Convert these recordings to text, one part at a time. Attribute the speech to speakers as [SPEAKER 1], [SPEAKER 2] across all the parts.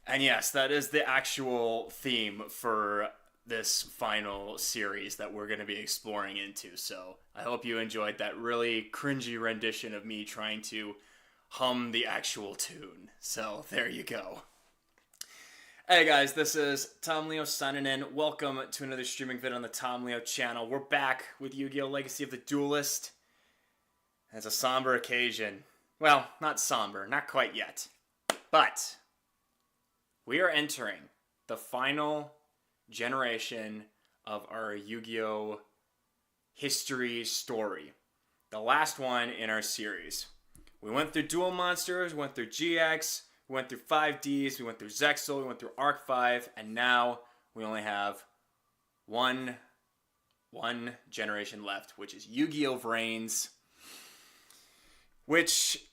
[SPEAKER 1] And yes, that is the actual theme for this final series that we're going to be exploring into. So I hope you enjoyed that really cringy rendition of me trying to hum the actual tune. So there you go. Hey guys, this is Tom Leo signing in. Welcome to another streaming vid on the Tom Leo channel. We're back with Yu-Gi-Oh! Legacy of the Duelist. It's a somber occasion. Well, not somber, not quite yet. But we are entering the final generation of our Yu-Gi-Oh! History story. The last one in our series. We went through Duel Monsters, we went through GX, we went through 5Ds, we went through Zexal, we went through Arc 5, and now we only have one generation left, which is Yu-Gi-Oh! VRAINS, which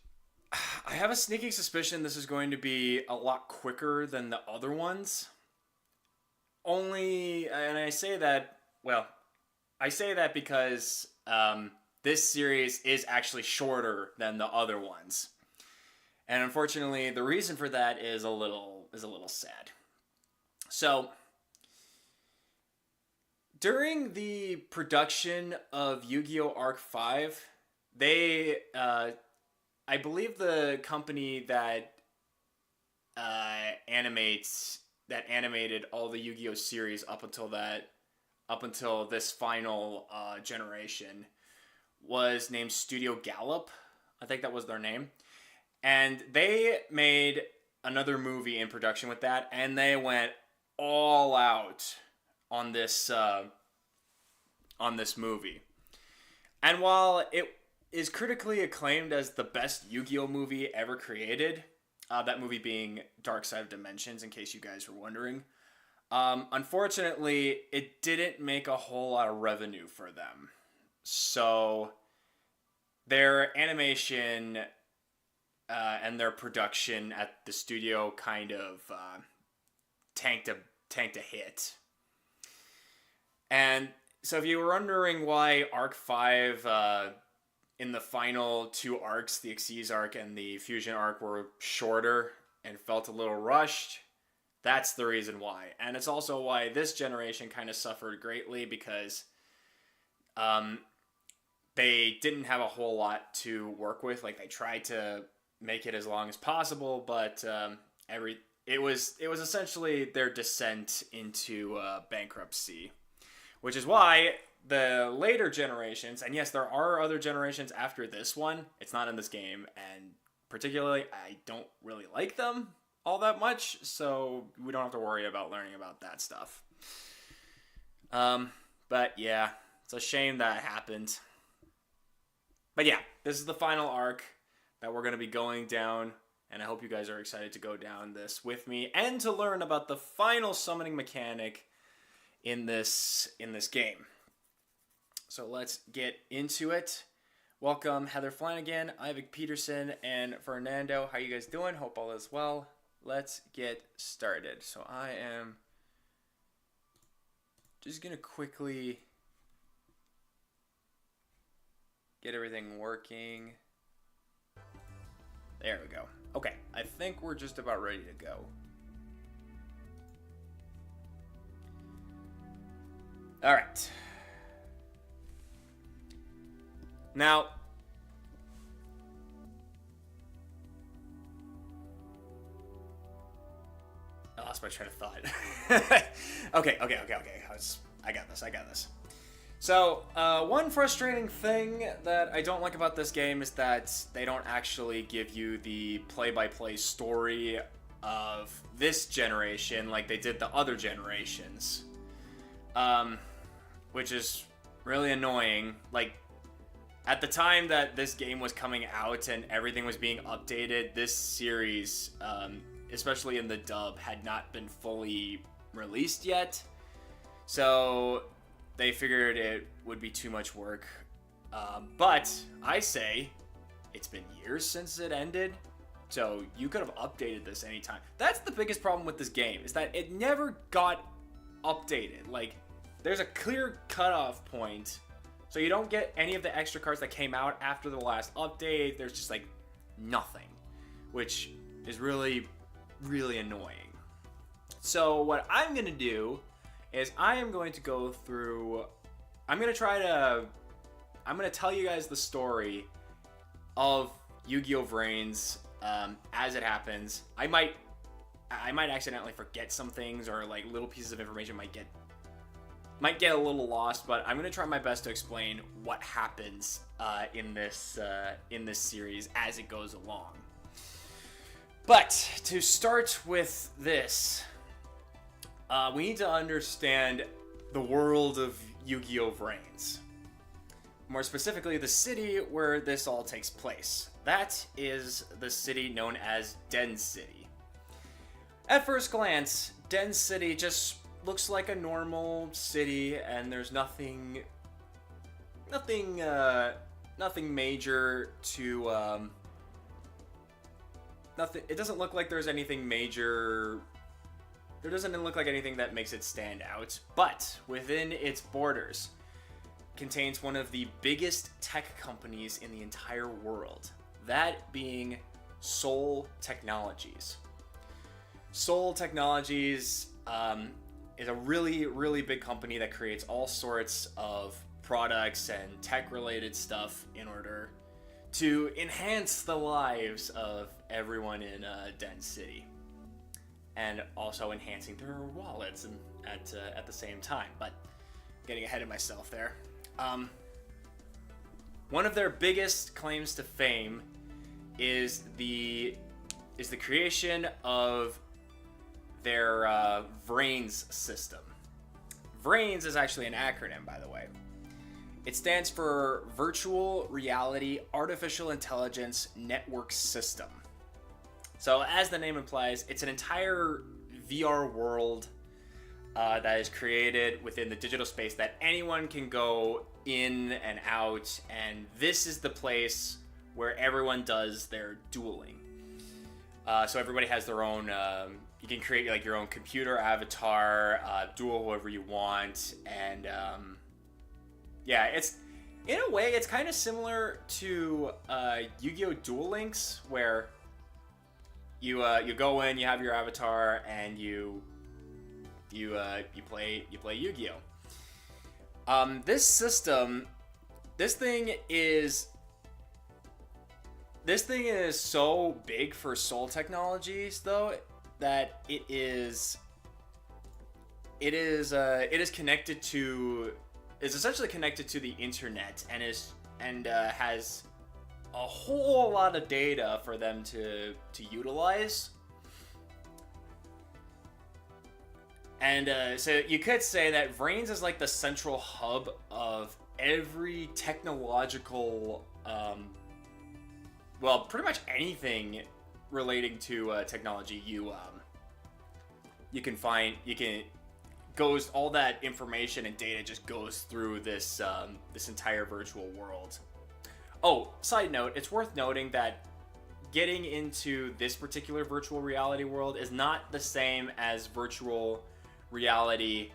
[SPEAKER 1] I have a sneaking suspicion this is going to be a lot quicker than the other ones. And I say that, well, I say that because this series is actually shorter than the other ones. And unfortunately, the reason for that is a little sad. So, during the production of Yu-Gi-Oh! Arc 5, they, I believe the company that animated all the Yu-Gi-Oh! Series up until this final generation was named Studio Gallop. I think that was their name. And they made another movie in production with that, and they went all out on this movie. And while it is critically acclaimed as the best Yu-Gi-Oh! Movie ever created, that movie being Dark Side of Dimensions, in case you guys were wondering, unfortunately, it didn't make a whole lot of revenue for them. So their animation and their production at the studio kind of tanked a hit. And so if you were wondering why Arc 5 in the final two arcs, the Xyz arc and the Fusion arc, were shorter and felt a little rushed, that's the reason why. And it's also why this generation kind of suffered greatly, because they didn't have a whole lot to work with. Like, they tried to make it as long as possible, but it was essentially their descent into bankruptcy, which is why the later generations, and yes, there are other generations after this one, it's not in this game, and particularly I don't really like them all that much, so we don't have to worry about learning about that stuff. But yeah, it's a shame that happened. But yeah, this is the final arc that we're going to be going down, and I hope you guys are excited to go down this with me and to learn about the final summoning mechanic in this game. So let's get into it. Welcome Heather Flanagan, Ivic Peterson, and Fernando. How you guys doing? Hope all is well. Let's get started. So I am just going to quickly get everything working. There we go. Okay, I think we're just about ready to go. All right. Now, I lost my train of thought. Okay. I got this. So, one frustrating thing that I don't like about this game is that they don't actually give you the play-by-play story of this generation like they did the other generations. Which is really annoying. Like, at the time that this game was coming out and everything was being updated, this series, especially in the dub, had not been fully released yet. So they figured it would be too much work. But I say it's been years since it ended, so you could have updated this anytime. That's the biggest problem with this game, is that it never got updated. Like, there's a clear cutoff point, so you don't get any of the extra cards that came out after the last update. There's just like nothing, which is really, really annoying. So what I'm gonna do is I am going to go through, I'm gonna tell you guys the story of Yu-Gi-Oh! VRAINS as it happens. I might accidentally forget some things, or like little pieces of information might get a little lost, but I'm gonna try my best to explain what happens in this series as it goes along. But to start with this, we need to understand the world of Yu-Gi-Oh! VRAINS. More specifically, the city where this all takes place. That is the city known as Den City. At first glance, Den City just looks like a normal city, and there's nothing major to, it doesn't look like there's anything major. There doesn't look like anything that makes it stand out, but within its borders contains one of the biggest tech companies in the entire world, that being Seoul Technologies. Seoul Technologies is a really, really big company that creates all sorts of products and tech-related stuff in order to enhance the lives of everyone in Den City, and also enhancing their wallets and at the same time. But getting ahead of myself there. One of their biggest claims to fame is the creation of their VRAINS system. VRAINS is actually an acronym, by the way. It stands for Virtual Reality Artificial Intelligence Network System. So as the name implies, it's an entire VR world that is created within the digital space that anyone can go in and out, and this is the place where everyone does their dueling. So everybody has their own, you can create like your own computer avatar, duel whoever you want, and yeah, it's, in a way, it's kind of similar to Yu-Gi-Oh! Duel Links, where you go in, you have your avatar, and you play Yu-Gi-Oh! This system, this thing is so big for Seoul Technologies, though, that it is connected to, is essentially connected to the internet, and has a whole lot of data for them to utilize. And so you could say that VRAINS is like the central hub of every technological, well, pretty much anything relating to technology you can find. Goes, all that information and data just goes through this this entire virtual world. Oh, side note, it's worth noting that getting into this particular virtual reality world is not the same as virtual reality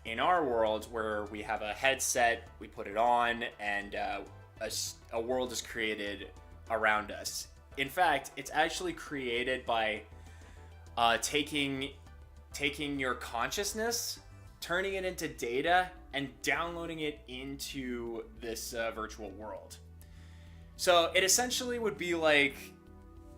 [SPEAKER 1] in our world, where we have a headset, we put it on, and a world is created around us. In fact, it's actually created by taking your consciousness, turning it into data, and downloading it into this virtual world. So it essentially would be like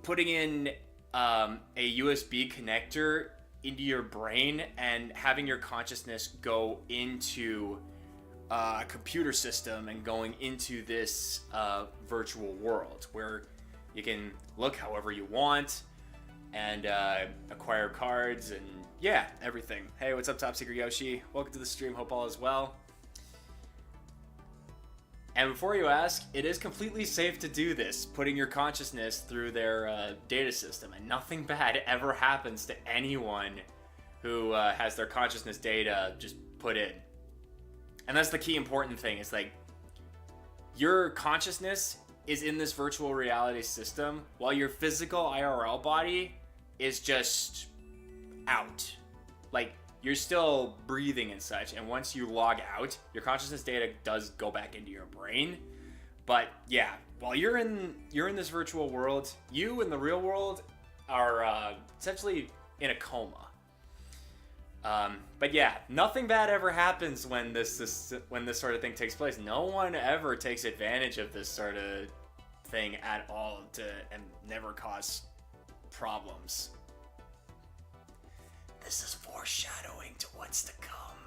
[SPEAKER 1] putting in a USB connector into your brain and having your consciousness go into a computer system and going into this virtual world where you can look however you want and acquire cards and yeah, everything. Hey, what's up, Top Secret Yoshi? Welcome to the stream. Hope all is well. And before you ask, it is completely safe to do this, putting your consciousness through their data system, and nothing bad ever happens to anyone who has their consciousness data just put in. And that's the key important thing. It's like your consciousness is in this virtual reality system while your physical IRL body is just out. Like, you're still breathing and such, and once you log out, your consciousness data does go back into your brain. But yeah, while you're in this virtual world, you in the real world are essentially in a coma. But yeah, nothing bad ever happens when this sort of thing takes place. No one ever takes advantage of this sort of thing at all and never cause problems. This is foreshadowing to what's to come.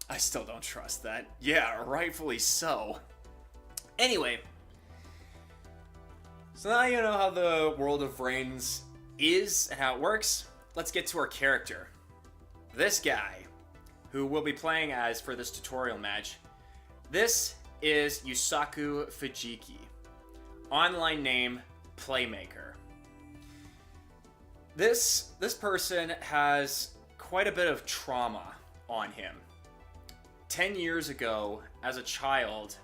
[SPEAKER 1] I still don't trust that. Yeah, rightfully so. Anyway, so now you know how the world of VRAINS is and how it works. Let's get to our character. This guy, who we'll be playing as for this tutorial match, this is Yusaku Fujiki. Online name, Playmaker. This person has quite a bit of trauma on him. 10 years ago, as a child,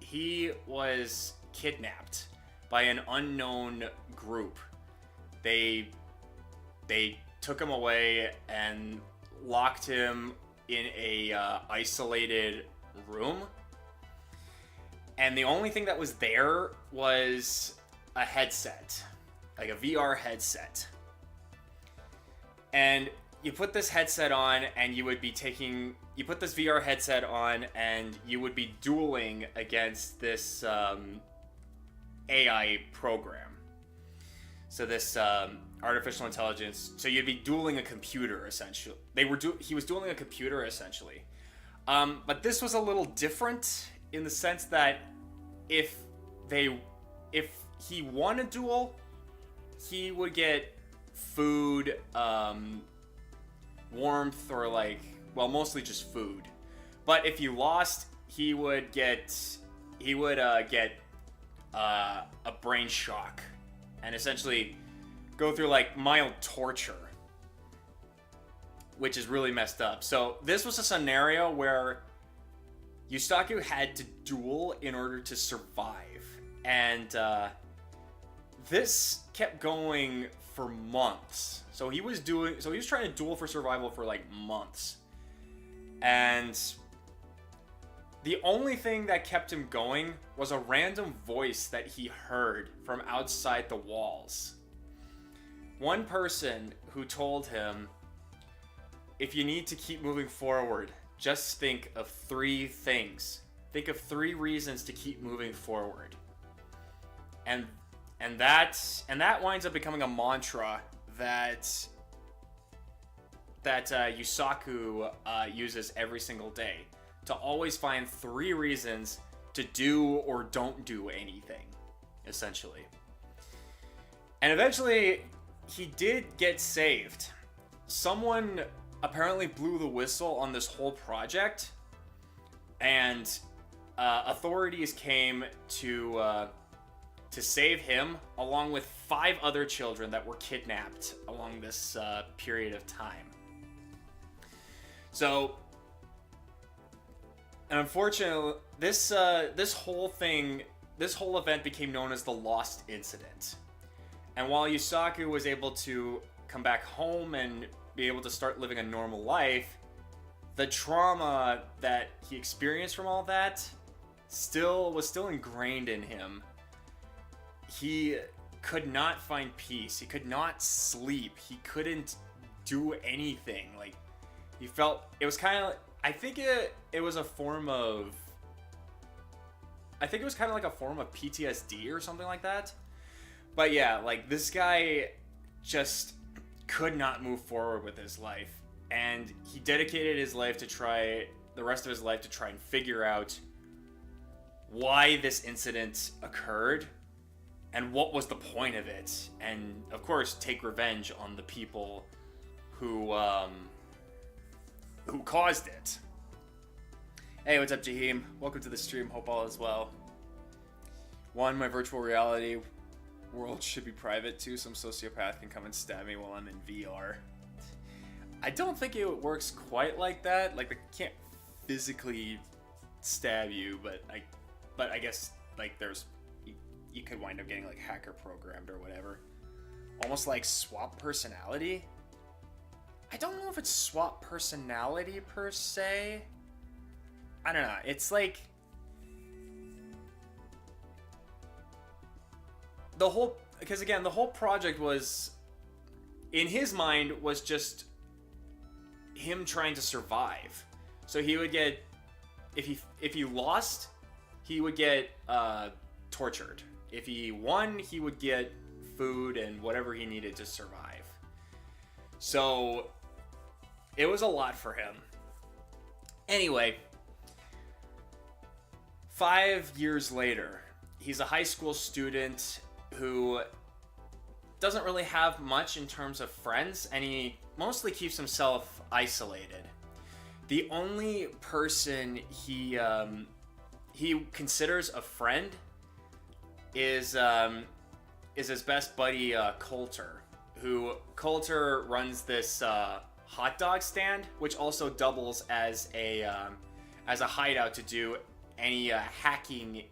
[SPEAKER 1] he was kidnapped by an unknown group. They took him away and locked him in a isolated room. And the only thing that was there was a headset, like a VR headset. And you put this headset on and you put this VR headset on and you would be dueling against this AI program. So this artificial intelligence, so you'd be dueling a computer essentially. He was dueling a computer essentially. But this was a little different in the sense that if he won a duel, he would get food, warmth, or mostly just food. But if you lost, he would get a brain shock and essentially go through mild torture, which is really messed up. So this was a scenario where Yusaku had to duel in order to survive, and this kept going for months. So he was trying to duel for survival for months. And the only thing that kept him going was a random voice that he heard from outside the walls. One person who told him, if you need to keep moving forward, just think of 3 things. Think of 3 reasons to keep moving forward. And that winds up becoming a mantra that Yusaku uses every single day, to always find 3 reasons to do or don't do anything, essentially. And eventually, he did get saved. Someone apparently blew the whistle on this whole project, and authorities came to save him, along with 5 other children that were kidnapped along this period of time. So, and unfortunately, this whole event became known as the Lost Incident. And while Yusaku was able to come back home and be able to start living a normal life, the trauma that he experienced from all that was still ingrained in him. He could not find peace. He could not sleep. He couldn't do anything. He felt it was kind of. I think it was a form of. I think it was kind of like a form of PTSD or something like that. But yeah, this guy just could not move forward with his life. And he dedicated his life to try, the rest of his life, to try and figure out why this incident occurred and what was the point of it. And, of course, take revenge on the people who caused it. Hey, what's up, Jaheim? Welcome to the stream. Hope all is well. 1, my virtual reality world should be private. 2, some sociopath can come and stab me while I'm in VR. I don't think it works quite like that. Like, they can't physically stab you, but I guess, like, there's, you could wind up getting, like, hacker programmed or whatever. Almost like swap personality. I don't know if it's swap personality per se. I don't know. It's like the whole, because again, the whole project was, in his mind, was just him trying to survive. So he would get, if he lost, he would get tortured. If he won, he would get food and whatever he needed to survive. So it was a lot for him. Anyway, 5 years later, he's a high school student who doesn't really have much in terms of friends, and he mostly keeps himself isolated. The only person he considers a friend is his best buddy Coulter, who Coulter runs this hot dog stand, which also doubles as a hideout to do any hacking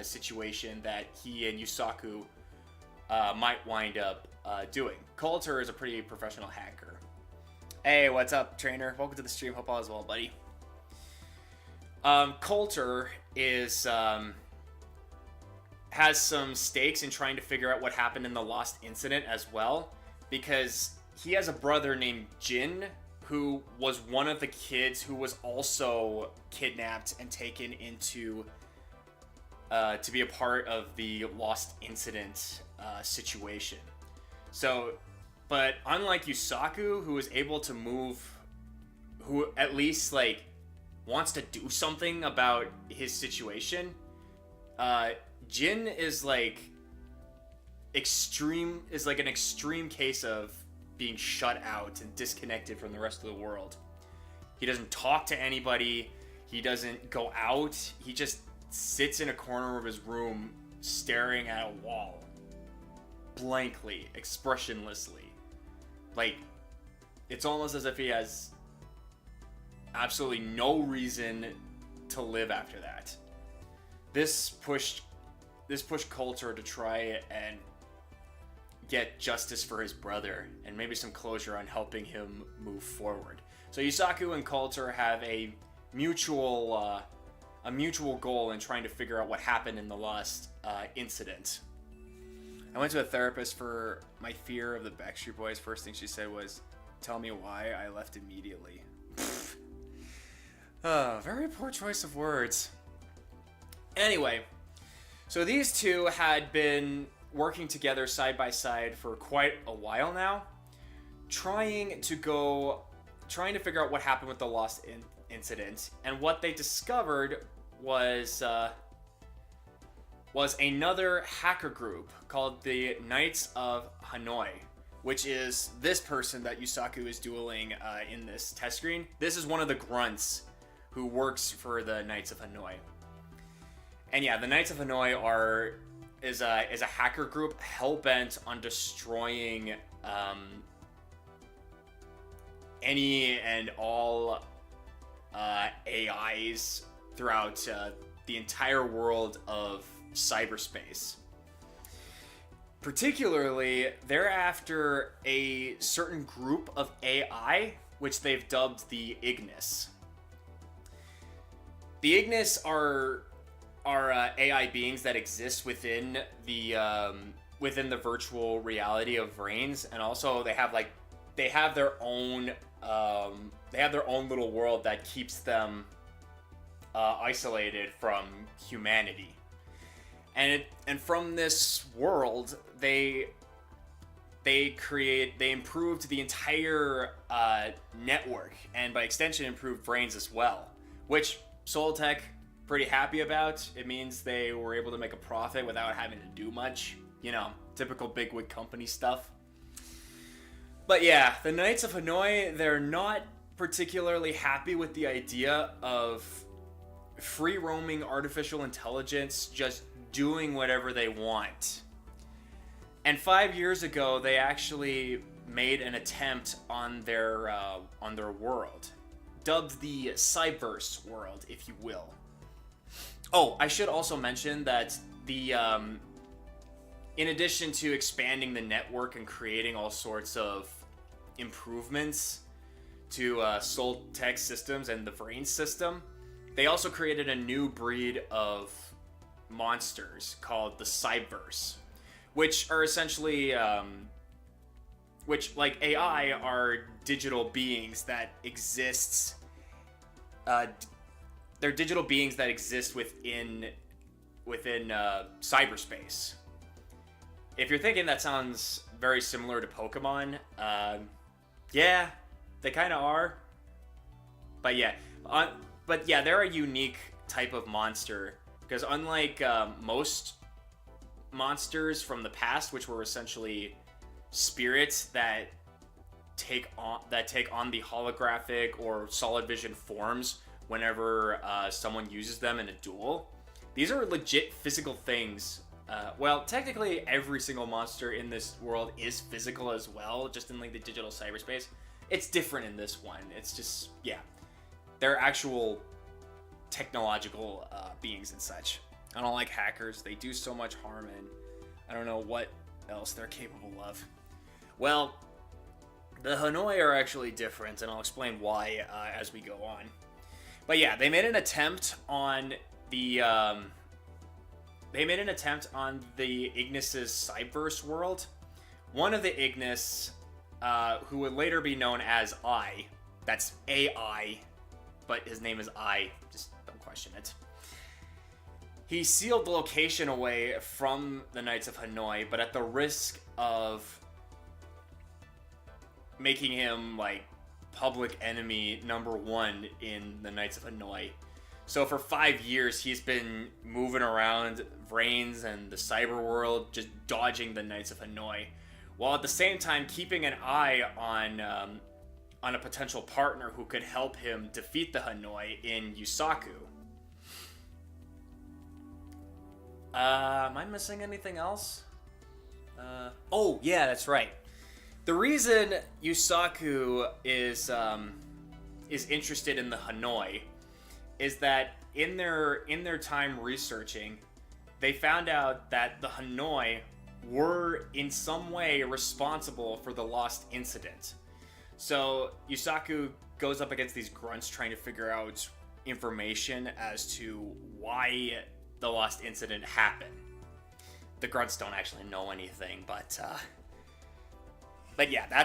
[SPEAKER 1] situation that he and Yusaku might wind up doing. Coulter is a pretty professional hacker. Hey, what's up, trainer? Welcome to the stream. Hope all is well, buddy. Coulter is has some stakes in trying to figure out what happened in the Lost incident as well, because he has a brother named Jin, who was one of the kids who was also kidnapped and taken into to be a part of the Lost incident situation. So, but unlike Yusaku, who is able to move, who at least like wants to do something about his situation, Jin is like an extreme case of being shut out and disconnected from the rest of the world. He doesn't talk to anybody. He doesn't go out. He just sits in a corner of his room staring at a wall, blankly, expressionlessly. Like, it's almost as if he has absolutely no reason to live after that. This pushed Coulter to try and get justice for his brother and maybe some closure on helping him move forward. So Yusaku and Coulter have a mutual goal in trying to figure out what happened in the Lost incident. I went to a therapist for my fear of the Backstreet Boys. First thing she said was, "Tell me why." I left immediately. Very poor choice of words. Anyway, so these two had been working together side by side for quite a while now, trying to figure out what happened with the Lost incident. And what they discovered was another hacker group called the Knights of Hanoi, which is this person that Yusaku is dueling in this test screen. This is one of the grunts who works for the Knights of Hanoi. And yeah, the Knights of Hanoi is a hacker group hell-bent on destroying any and all AIs throughout the entire world of cyberspace. Particularly, they're after a certain group of AI, which they've dubbed the Ignis. The Ignis are AI beings that exist within the virtual reality of VRAINS, and also they have their own little world that keeps them isolated from humanity. And from this world, they they improved the entire network, and by extension improved VRAINS as well, which Soltech pretty happy about. It means they were able to make a profit without having to do much. You know, typical bigwig company stuff. But yeah, the Knights of Hanoi, they're not particularly happy with the idea of free-roaming artificial intelligence just doing whatever they want. And 5 years ago, they actually made an attempt on their world, dubbed the Cyberse world, if you will. Oh, I should also mention that the in addition to expanding the network and creating all sorts of improvements to Soltech systems and the VRAINS system, they also created a new breed of monsters called the Cyberse, which are essentially, which, like AI, are digital beings that exist. They're digital beings that exist within cyberspace. If you're thinking that sounds very similar to Pokemon, yeah, they kind of are. But yeah, they're a unique type of monster, because unlike most monsters from the past, which were essentially spirits that take on the holographic or solid vision forms whenever someone uses them in a duel, these are legit physical things. Well, technically every single monster in this world is physical as well, just in like the digital cyberspace. It's different in this one. It's just, yeah, they're actual technological beings and such. I don't like hackers. They do so much harm, and I don't know what else they're capable of. Well, the Hanoi are actually different, and I'll explain why as we go on. But yeah, they made an attempt on the Ignis's Cyberse world. One of the Ignis, who would later be known as I, that's AI, but his name is I, just don't question it. He sealed the location away from the Knights of Hanoi, but at the risk of making him, like, public enemy #1 in the Knights of Hanoi. So for 5 years, he's been moving around VRAINS and the cyber world, just dodging the Knights of Hanoi, while at the same time keeping an eye on a potential partner who could help him defeat the Hanoi in Yusaku. Am I missing anything else? Oh, yeah, that's right. The reason Yusaku is interested in the Hanoi is that in their time researching, they found out that the Hanoi were in some way responsible for the Lost Incident. So Yusaku goes up against these grunts trying to figure out information as to why the Lost Incident happened. The grunts don't actually know anything, but yeah, I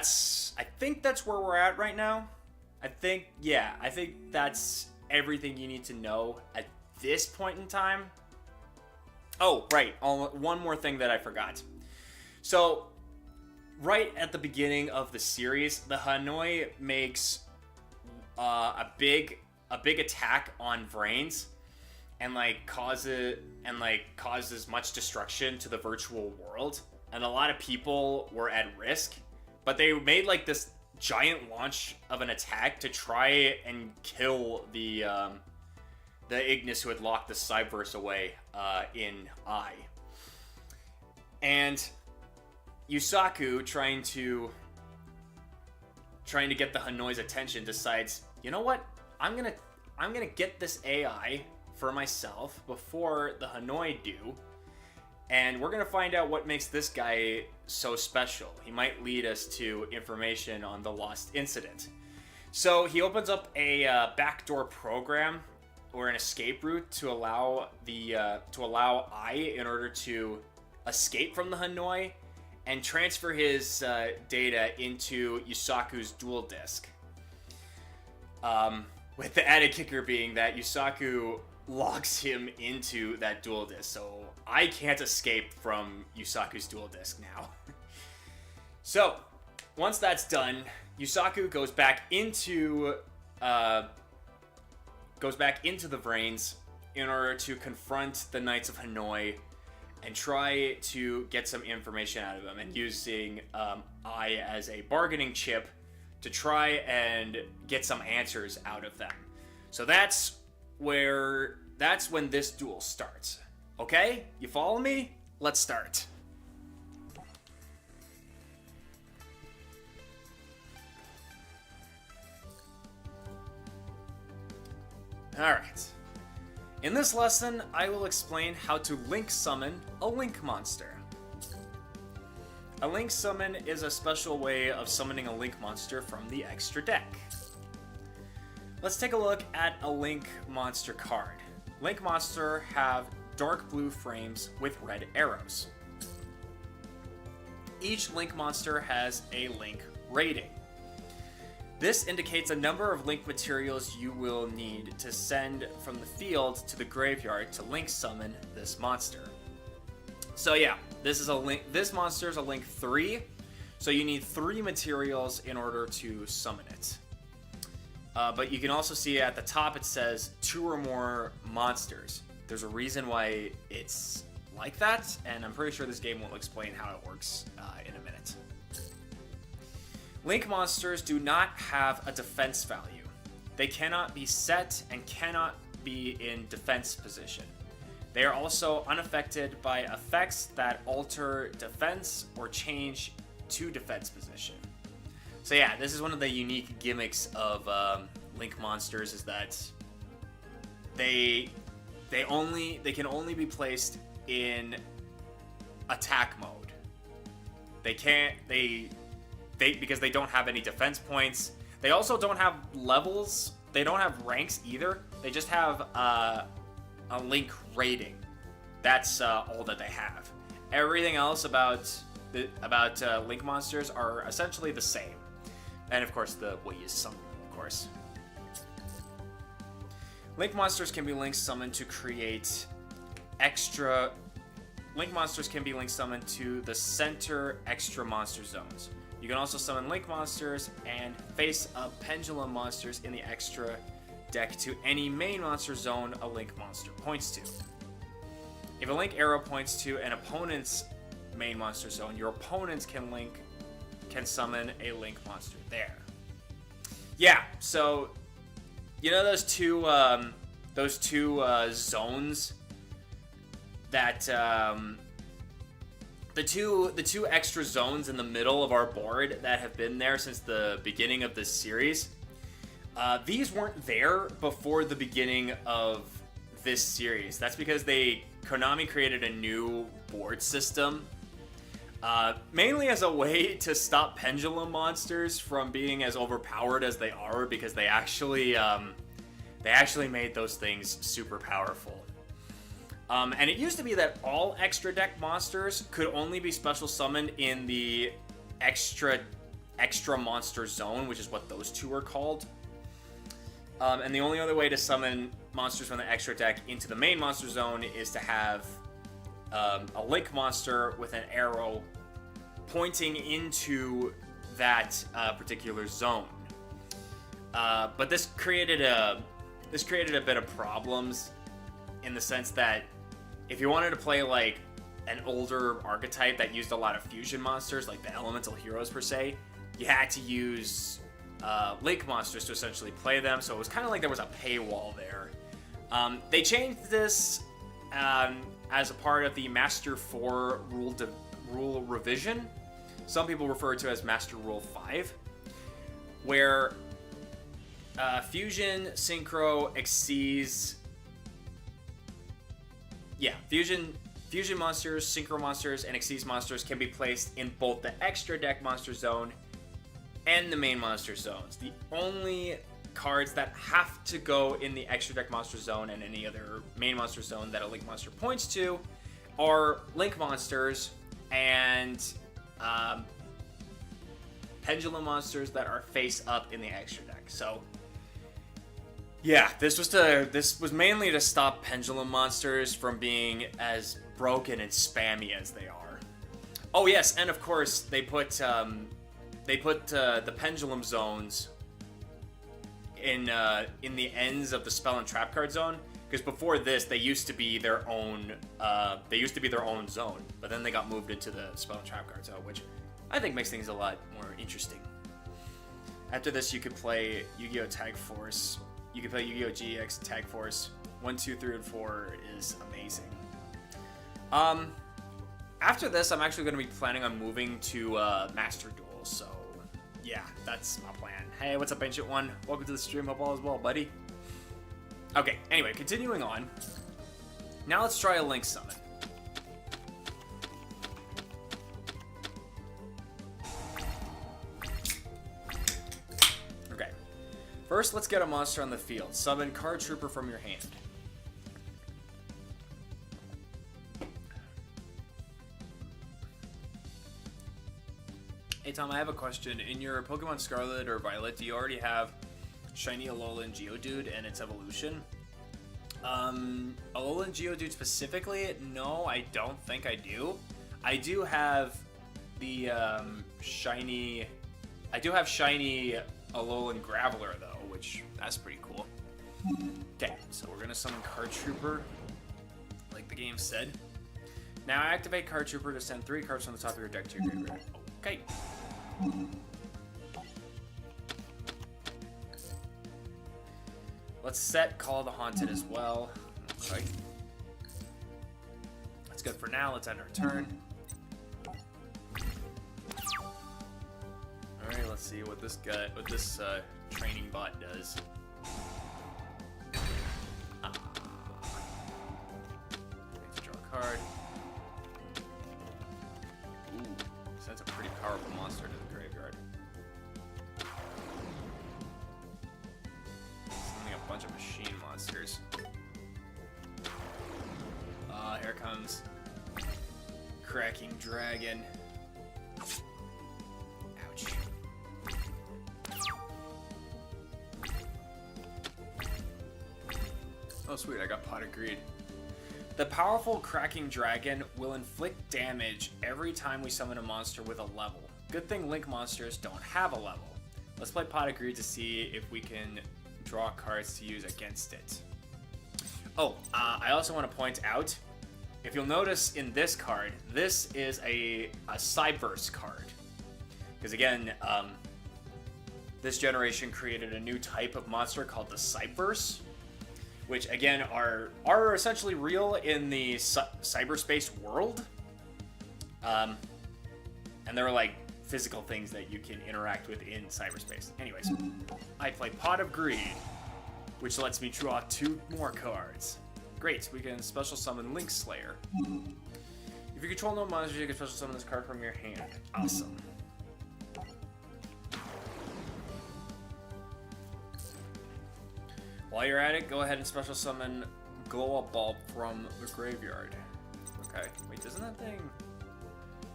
[SPEAKER 1] think that's where we're at right now. I think that's everything you need to know at this point in time. Oh, right. One more thing that I forgot. So, right at the beginning of the series, the Hanoi makes a big attack on VRAINS and causes much destruction to the virtual world, and a lot of people were at risk. But they made this giant launch of an attack to try and kill the Ignis who had locked the Cyberse away in I. And Yusaku, trying to get the Hanoi's attention, decides, you know what? I'm gonna get this AI for myself before the Hanoi do. And we're going to find out what makes this guy so special. He might lead us to information on the Lost Incident. So he opens up a backdoor program or an escape route to allow I in order to escape from the Hanoi and transfer his data into Yusaku's duel disk. With the added kicker being that Yusaku logs him into that duel disk, so I can't escape from Yusaku's duel disk now. So, once that's done, Yusaku goes back into the VRAINS in order to confront the Knights of Hanoi and try to get some information out of them, and using I as a bargaining chip to try and get some answers out of them. So that's when this duel starts. Okay? You follow me? Let's start. Alright. In this lesson, I will explain how to link summon a link monster. A link summon is a special way of summoning a link monster from the extra deck. Let's take a look at a link monster card. Link monster have dark blue frames with red arrows. Each link monster has a link rating. This indicates a number of link materials you will need to send from the field to the graveyard to link summon this monster. So yeah, this monster is a link 3, so you need 3 materials in order to summon it. But you can also see at the top it says 2 or more monsters. There's a reason why it's like that, and I'm pretty sure this game will explain how it works in a minute. Link monsters do not have a defense value. They cannot be set and cannot be in defense position. They are also unaffected by effects that alter defense or change to defense position. So yeah, this is one of the unique gimmicks of Link monsters, is that they can only be placed in attack mode. Because they don't have any defense points. They also don't have levels. They don't have ranks either. They just have a link rating. That's all that they have. Everything else about link monsters are essentially the same. And of course, the way you summon them, of course. Link monsters can be link summoned to create extra. Link monsters can be link summoned to the center extra monster zones. You can also summon link monsters and face-up pendulum monsters in the extra deck to any main monster zone a link monster points to. If a link arrow points to an opponent's main monster zone, your opponents can summon a link monster there. Yeah, so you know those two zones that the two extra zones in the middle of our board that have been there since the beginning of this series. These weren't there before the beginning of this series. That's because Konami created a new board system, mainly as a way to stop pendulum monsters from being as overpowered as they are, because they actually made those things super powerful. And it used to be that all extra deck monsters could only be special summoned in the extra monster zone, which is what those two are called. And the only other way to summon monsters from the extra deck into the main monster zone is to have a link monster with an arrow pointing into that particular zone. But this created a bit of problems, in the sense that if you wanted to play like an older archetype that used a lot of fusion monsters, like the elemental heroes per se, you had to use link monsters to essentially play them. So it was kind of like there was a paywall there. They changed this as a part of the Master 4 rule revision. Some people refer to it as Master Rule 5, where fusion, synchro, exceeds. Yeah, fusion monsters, synchro monsters, and exceeds monsters can be placed in both the extra deck monster zone and the main monster zones. The only cards that have to go in the extra deck monster zone and any other main monster zone that a link monster points to are link monsters and pendulum monsters that are face up in the extra deck. So yeah, this was mainly to stop pendulum monsters from being as broken and spammy as they are. Oh yes, and of course they put the pendulum zones in the ends of the spell and trap card zone. Because before this, they used to be their own. Zone, but then they got moved into the spell and trap card zone, which I think makes things a lot more interesting. After this, you could play Yu-Gi-Oh! Tag Force. You could play Yu-Gi-Oh! GX Tag Force. 1, 2, 3, and 4 is amazing. After this, I'm actually going to be planning on moving to Master Duel. So, yeah, that's my plan. Hey, what's up, Ancient One? Welcome to the stream. Hope all is well, buddy. Okay, anyway, continuing on. Now let's try a Link Summon. Okay. First, let's get a monster on the field. Summon Card Trooper from your hand. Hey Tom, I have a question. In your Pokemon Scarlet or Violet, do you already have Shiny Alolan Geodude and its evolution? Alolan Geodude specifically? No, I don't think I do. I do have the shiny... I do have Shiny Alolan Graveler though, which that's pretty cool. Okay, so we're gonna summon Card Trooper, like the game said. Now activate Card Trooper to send 3 cards from the top of your deck to your graveyard. Okay. Let's set Call of the Haunted as well. Okay. That's good for now. Let's end our turn. Alright, let's see what this training bot does. Let's draw a card. Ooh, so that's a pretty powerful monster to the graveyard. Summoning a bunch of machine monsters. Here comes Cracking Dragon. Ouch. Oh sweet, I got Pot of Greed. The powerful Cracking Dragon will inflict damage every time we summon a monster with a level. Good thing Link monsters don't have a level. Let's play Pot of Greed to see if we can draw cards to use against it. Oh, I also want to point out, if you'll notice in this card, this is a Cyberse card. Because again, this generation created a new type of monster called the Cyberse, which again are essentially real in the cyberspace world. And they're like physical things that you can interact with in cyberspace. Anyways, I play Pot of Greed, which lets me draw 2 more cards. Great, we can special summon Link Slayer. If you control no monsters, you can special summon this card from your hand. Awesome. While you're at it, go ahead and special summon Glow Up Bulb from the graveyard. Okay, wait, doesn't that thing...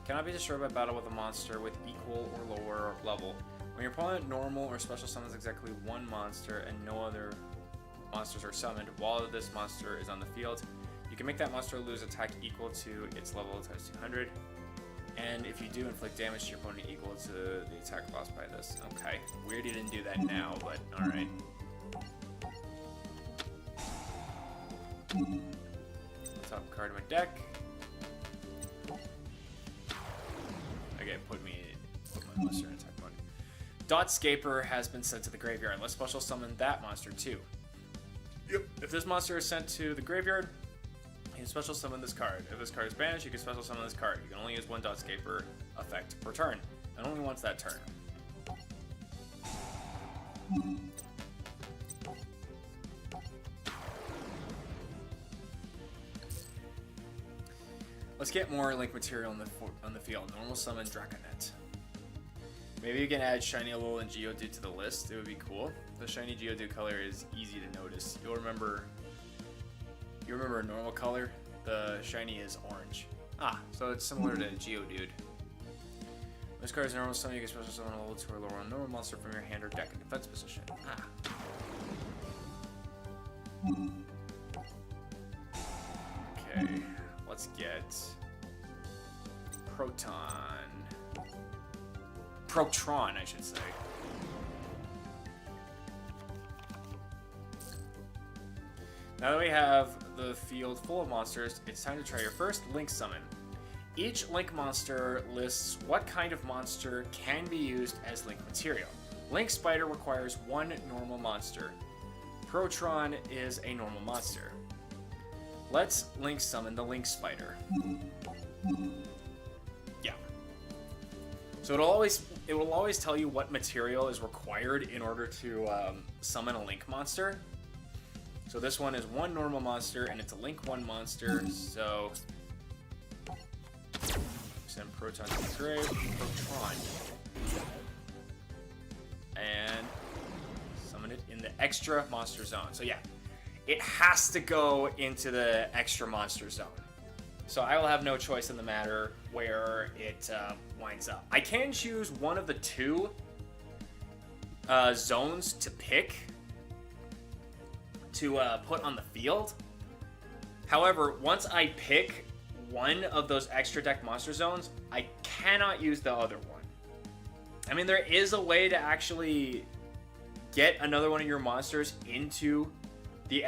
[SPEAKER 1] Cannot be destroyed by battle with a monster with equal or lower level. When your opponent normal or special summons exactly 1 monster and no other monsters are summoned while this monster is on the field, you can make that monster lose attack equal to its level times 200. And if you do inflict damage to your opponent equal to the attack lost by this. Okay, weird you didn't do that now, but alright. Top card of my deck. Okay, put my monster in attack mode. Dotscaper has been sent to the graveyard. Let's special summon that monster too. Yep. If this monster is sent to the graveyard, you can special summon this card. If this card is banished, you can special summon this card. You can only use 1 Dotscaper effect per turn, and only once that turn. Let's get more Link material on the field. Normal summon Draconet. Maybe you can add Shiny Alolan Geodude to the list. It would be cool. The Shiny Geodude color is easy to notice. You'll remember. You remember a normal color? The shiny is orange. Ah, so it's similar to Geodude. This card is normal summon. You can special summon a level 2 or lower normal monster from your hand or deck in defense position. Ah. Okay, let's get Protron, I should say. Now that we have the field full of monsters, it's time to try your first Link summon. Each Link monster lists what kind of monster can be used as Link material. Link Spider requires one normal monster. Protron is a normal monster. Let's Link summon the Link Spider. Yeah. So it will always tell you what material is required in order to summon a Link monster. So this one is one normal monster, and it's a Link 1 monster, so... Send Proton to the grave, Protron. And summon it in the extra monster zone. So yeah, it has to go into the extra monster zone. So I will have no choice in the matter where it winds up. I can choose one of the two zones to pick to put on the field. However, once I pick one of those extra deck monster zones, I cannot use the other one. I mean, there is a way to actually get another one of your monsters into the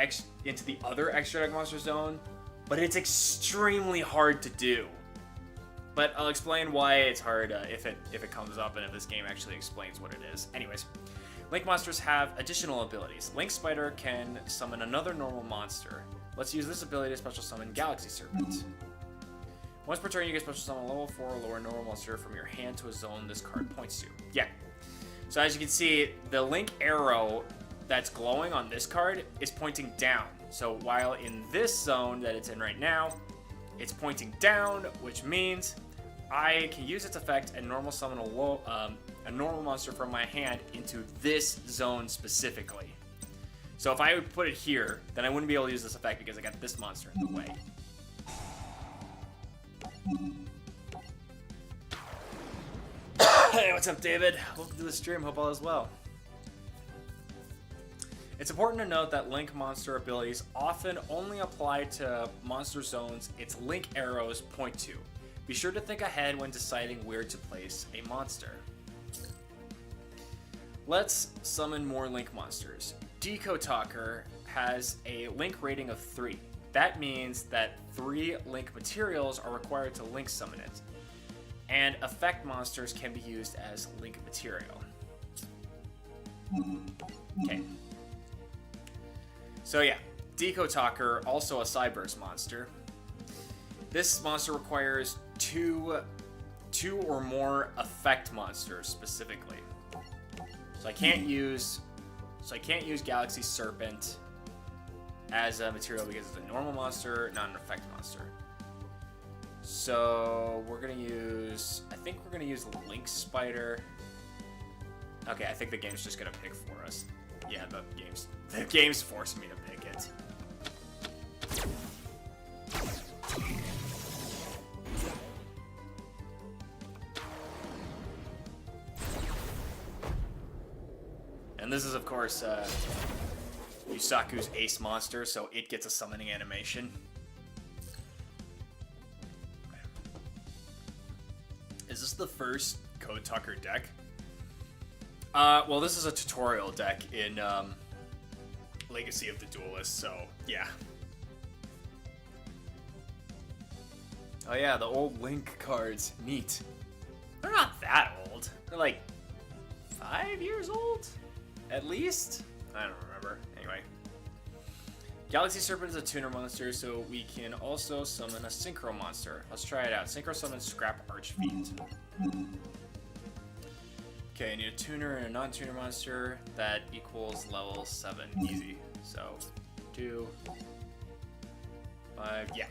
[SPEAKER 1] other extra deck monster zone, but it's extremely hard to do. But I'll explain why it's hard if it comes up and if this game actually explains what it is. Anyways, Link monsters have additional abilities. Link Spider can summon another normal monster. Let's use this ability to special summon Galaxy Serpent. Once per turn, you can special summon a level 4 or lower normal monster from your hand to a zone this card points to. Yeah. So as you can see, the Link arrow that's glowing on this card is pointing down. So while in this zone that it's in right now, it's pointing down, which means I can use its effect and normal summon a normal monster from my hand into this zone specifically. So if I would put it here, then I wouldn't be able to use this effect because I got this monster in the way. Hey, what's up, David? Welcome to the stream. Hope all is well. It's important to note that Link monster abilities often only apply to monster zones its Link arrows point to. Be sure to think ahead when deciding where to place a monster. Let's summon more Link monsters. Deco Talker has a Link rating of 3. That means that 3 Link materials are required to Link summon it. And effect monsters can be used as Link material. Okay. So yeah, Deco Talker, also a Cyberse monster. This monster requires two or more effect monsters specifically. So I can't use Galaxy Serpent as a material because it's a normal monster, not an effect monster. So I think we're gonna use Link Spider. Okay, I think the game's just gonna pick for us. Yeah, the game's forcing me to pick it. And this is, of course, Yusaku's ace monster, so it gets a summoning animation. Is this the first Code Talker deck? Well, this is a tutorial deck in Legacy of the Duelist, so yeah. Oh yeah, the old Link cards. Neat. They're not that old. They're like 5 years old? At least? I don't remember. Anyway. Galaxy Serpent is a tuner monster, so we can also summon a Synchro monster. Let's try it out. Synchro summon Scrap Archfiend. Okay, I need a tuner and a non-tuner monster that equals level 7. Easy. So, 2, 5, yeah.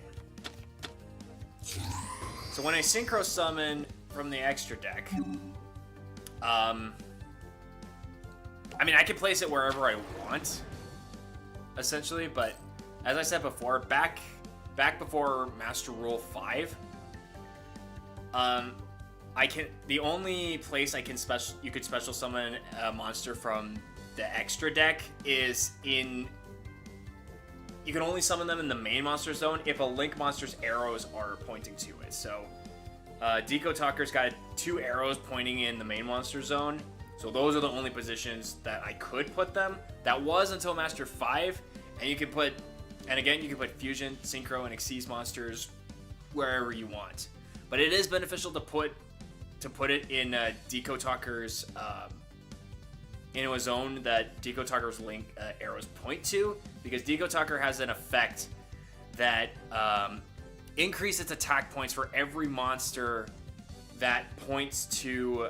[SPEAKER 1] So when I Synchro summon from the extra deck, I mean, I can place it wherever I want, essentially, but as I said before, back before Master Rule 5, the only place you could special summon a monster from the extra deck is you can only summon them in the main monster zone if a Link monster's arrows are pointing to it. So Deco Talker's got 2 arrows pointing in the main monster zone. So those are the only positions that I could put them. That was until Master 5. And you can put, and again, you can put Fusion, Synchro, and Xyz monsters wherever you want. But it is beneficial to put it in Deco Talker's, into a zone that Deco Talker's link arrows point to. Because Deco Talker has an effect that increase its attack points for every monster that points to,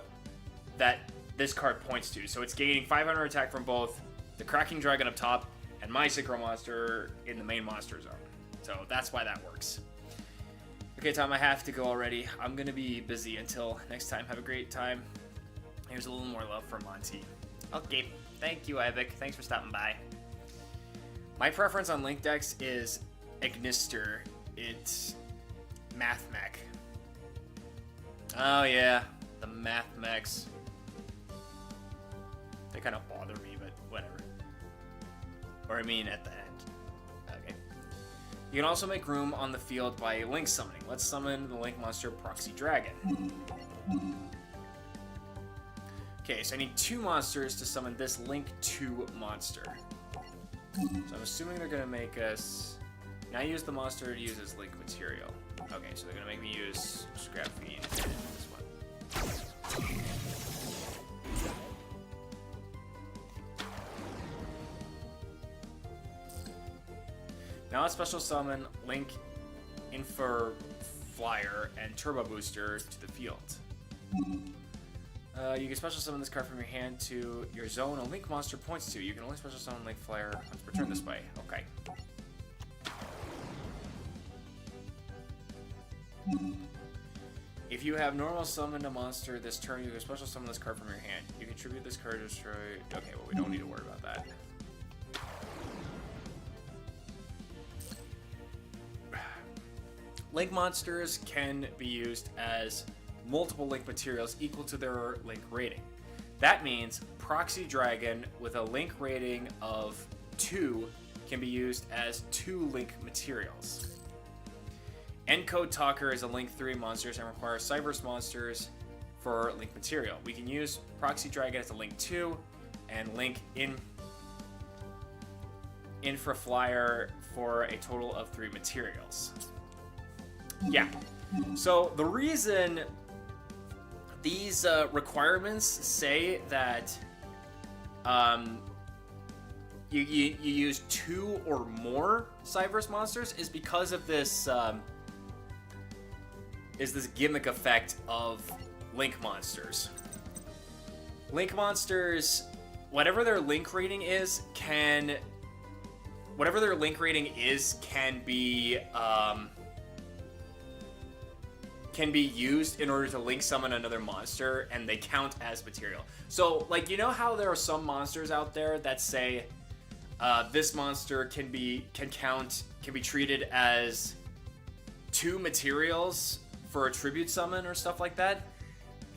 [SPEAKER 1] that this card points to. So it's gaining 500 attack from both the Cracking Dragon up top and my Synchro monster in the main monster zone. So that's why that works. Okay, Tom, I have to go already. I'm going to be busy until next time. Have a great time. Here's a little more love from Monty. Okay, thank you, Ivic. Thanks for stopping by. My preference on Link decks is Ignister. It's Math Mech. Oh yeah, the Math Mechs. They kind of bother me, but whatever. Or I mean at the end. Okay. You can also make room on the field by Link summoning. Let's summon the Link monster Proxy Dragon. Okay, so I need 2 monsters to summon this Link 2 monster. So I'm assuming they're going to make us... Now use the monster to use as Link material. Okay, so they're going to make me use Scrap Feed and this one. Now let's special summon Link, Infer Flyer, and Turbo Booster to the field. You can special summon this card from your hand to your zone a Link monster points to. You can only special summon Link Flyer once per turn this way. Okay. If you have normal summoned a monster this turn, you can special summon this card from your hand. You can tribute this card to destroy... Okay, well, we don't need to worry about that. Link monsters can be used as multiple Link materials equal to their Link rating. That means Proxy Dragon with a Link rating of 2 can be used as 2 Link materials. Encode Talker is a Link 3 monster and requires Cyberse monsters for Link material. We can use Proxy Dragon as a Link 2 and Link Infra Flyer for a total of 3 materials. Yeah. So the reason these requirements say that you use 2 or more Cyberse monsters is because of this this gimmick effect of Link monsters. Link monsters, whatever their Link rating is, can be used in order to Link summon another monster, and they count as material. So, like, you know how there are some monsters out there that say this monster can be treated as 2 materials for a tribute summon or stuff like that?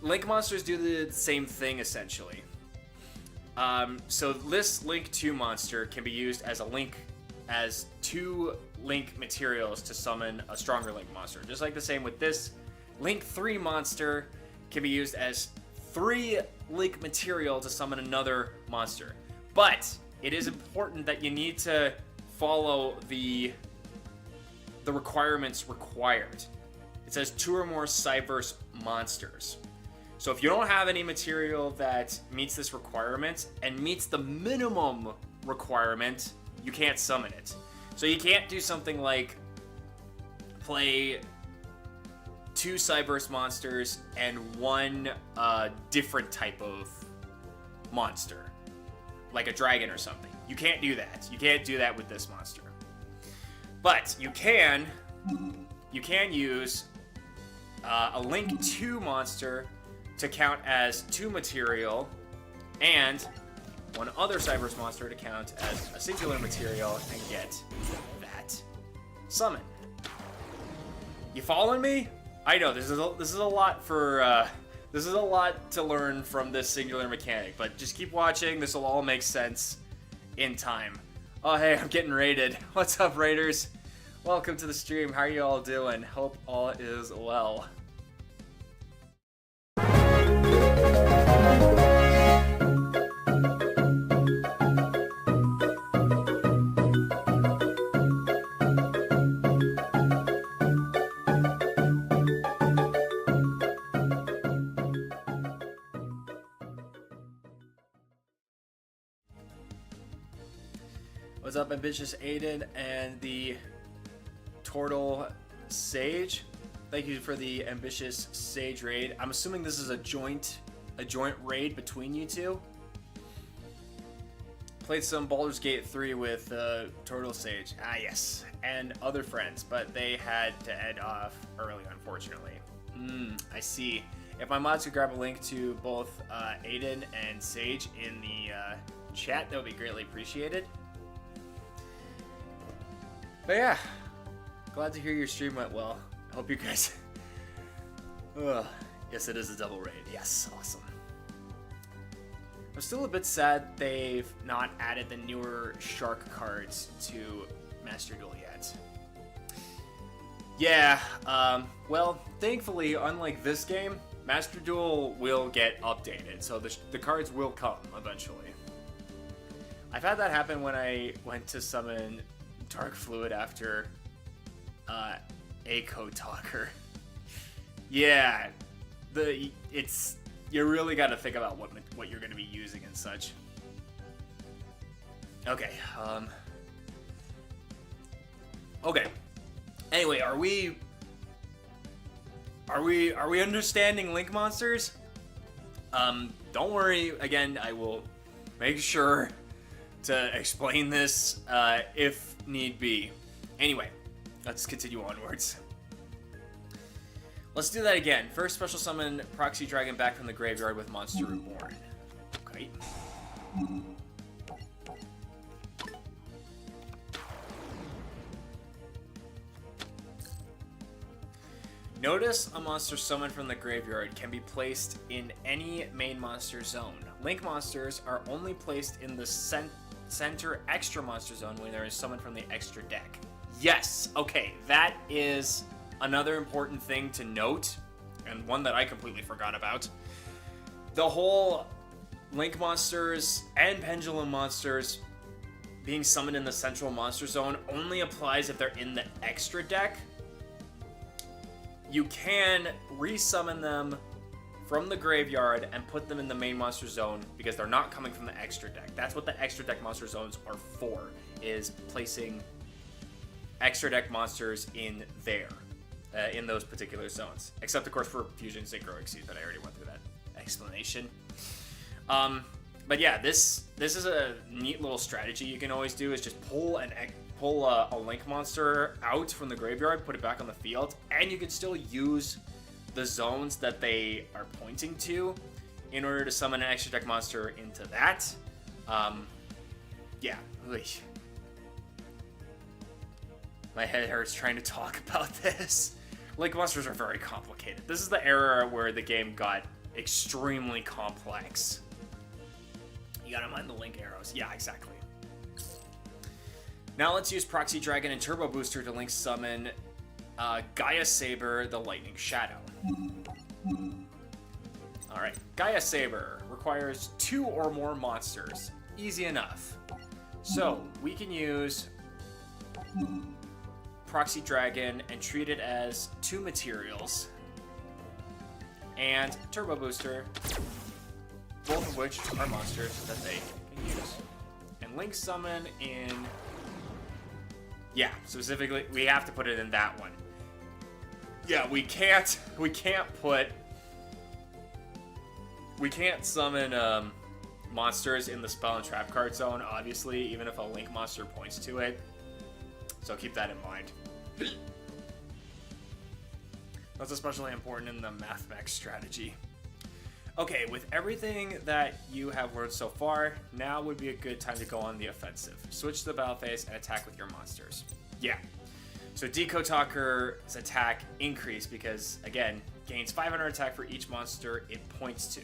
[SPEAKER 1] Link monsters do the same thing essentially. So this Link 2 monster can be used as as 2 Link materials to summon a stronger Link monster. Just like the same with this Link 3 monster can be used as 3 Link material to summon another monster. But it is important that you need to follow the requirements required. It says 2 or more Cyberse monsters. So if you don't have any material that meets this requirement and meets the minimum requirement, you can't summon it. So you can't do something like play 2 Cyberse monsters and 1 different type of monster, like a dragon or something. You can't do that. You can't do that with this monster. But you can use a Link 2 monster to count as 2 material, and 1 other Cyberse monster to count as a singular material and get that summon. You following me? I know this is a lot for this is a lot to learn from this singular mechanic, but just keep watching. This will all make sense in time. Oh hey, I'm getting raided. What's up, raiders? Welcome to the stream. How are you all doing? Hope all is well. What's up, Ambitious Aiden and the Turtle Sage? Thank you for the Ambitious Sage raid. I'm assuming this is a joint raid between you two. Played some Baldur's Gate 3 with Turtle Sage. Ah, yes. And other friends, but they had to head off early, unfortunately. I see. If my mods could grab a link to both Aiden and Sage in the chat, that would be greatly appreciated. But yeah, glad to hear your stream went well. I hope you guys... Yes, it is a double raid. Yes, awesome. I'm still a bit sad they've not added the newer shark cards to Master Duel yet. Yeah, well, thankfully, unlike this game, Master Duel will get updated, so the cards will come eventually. I've had that happen when I went to summon Dark Fluid after Echo Talker. Yeah, you really got to think about what you're going to be using and such. Okay, okay. Anyway, are we understanding Link monsters? Don't worry. Again, I will make sure to explain this if need be. Anyway, let's continue onwards. Let's do that again. First, special summon Proxy Dragon back from the graveyard with Monster Reborn. Okay. Notice a monster summoned from the graveyard can be placed in any main monster zone. Link monsters are only placed in the center extra monster zone when they're summoned from the extra deck. Yes, okay, that is another important thing to note, and one that I completely forgot about. The whole Link monsters and Pendulum monsters being summoned in the central monster zone only applies if they're in the extra deck. You can resummon them from the graveyard and put them in the main monster zone because they're not coming from the extra deck. That's what the extra deck monster zones are for, is placing extra deck monsters in there, in those particular zones. Except, of course, for Fusion Synchro Exceed, but I already went through that explanation. But yeah, this is a neat little strategy you can always do, is just pull a Link monster out from the graveyard, put it back on the field, and you can still use the zones that they are pointing to in order to summon an extra deck monster into that. Yeah. My head hurts trying to talk about this. Link monsters are very complicated. This is the era where the game got extremely complex. You gotta mind the Link arrows. Yeah, exactly. Now let's use Proxy Dragon and Turbo Booster to Link summon Gaia Saber, the Lightning Shadow. Alright, Gaia Saber requires 2 or more monsters. Easy enough. So, we can use Proxy Dragon and treat it as 2 materials, and Turbo Booster, both of which are monsters that they can use. And Link summon in... Yeah, specifically, we have to put it in that one. Yeah, we can't summon monsters in the spell and trap card zone, obviously, even if a Link monster points to it. So keep that in mind. That's especially important in the Math Mech strategy. Okay, with everything that you have learned so far, now would be a good time to go on the offensive. Switch to the battle phase and attack with your monsters. Yeah. So Decode Talker's attack increased because, again, gains 500 attack for each monster it points to.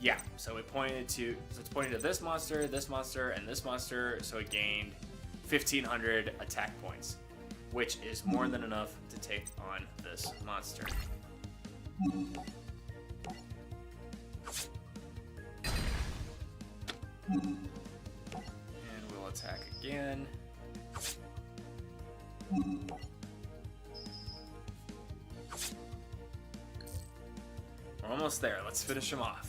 [SPEAKER 1] Yeah, so it's pointing to this monster, and this monster, so it gained 1,500 attack points, which is more than enough to take on this monster. And we'll attack again. We're almost there. Let's finish him off.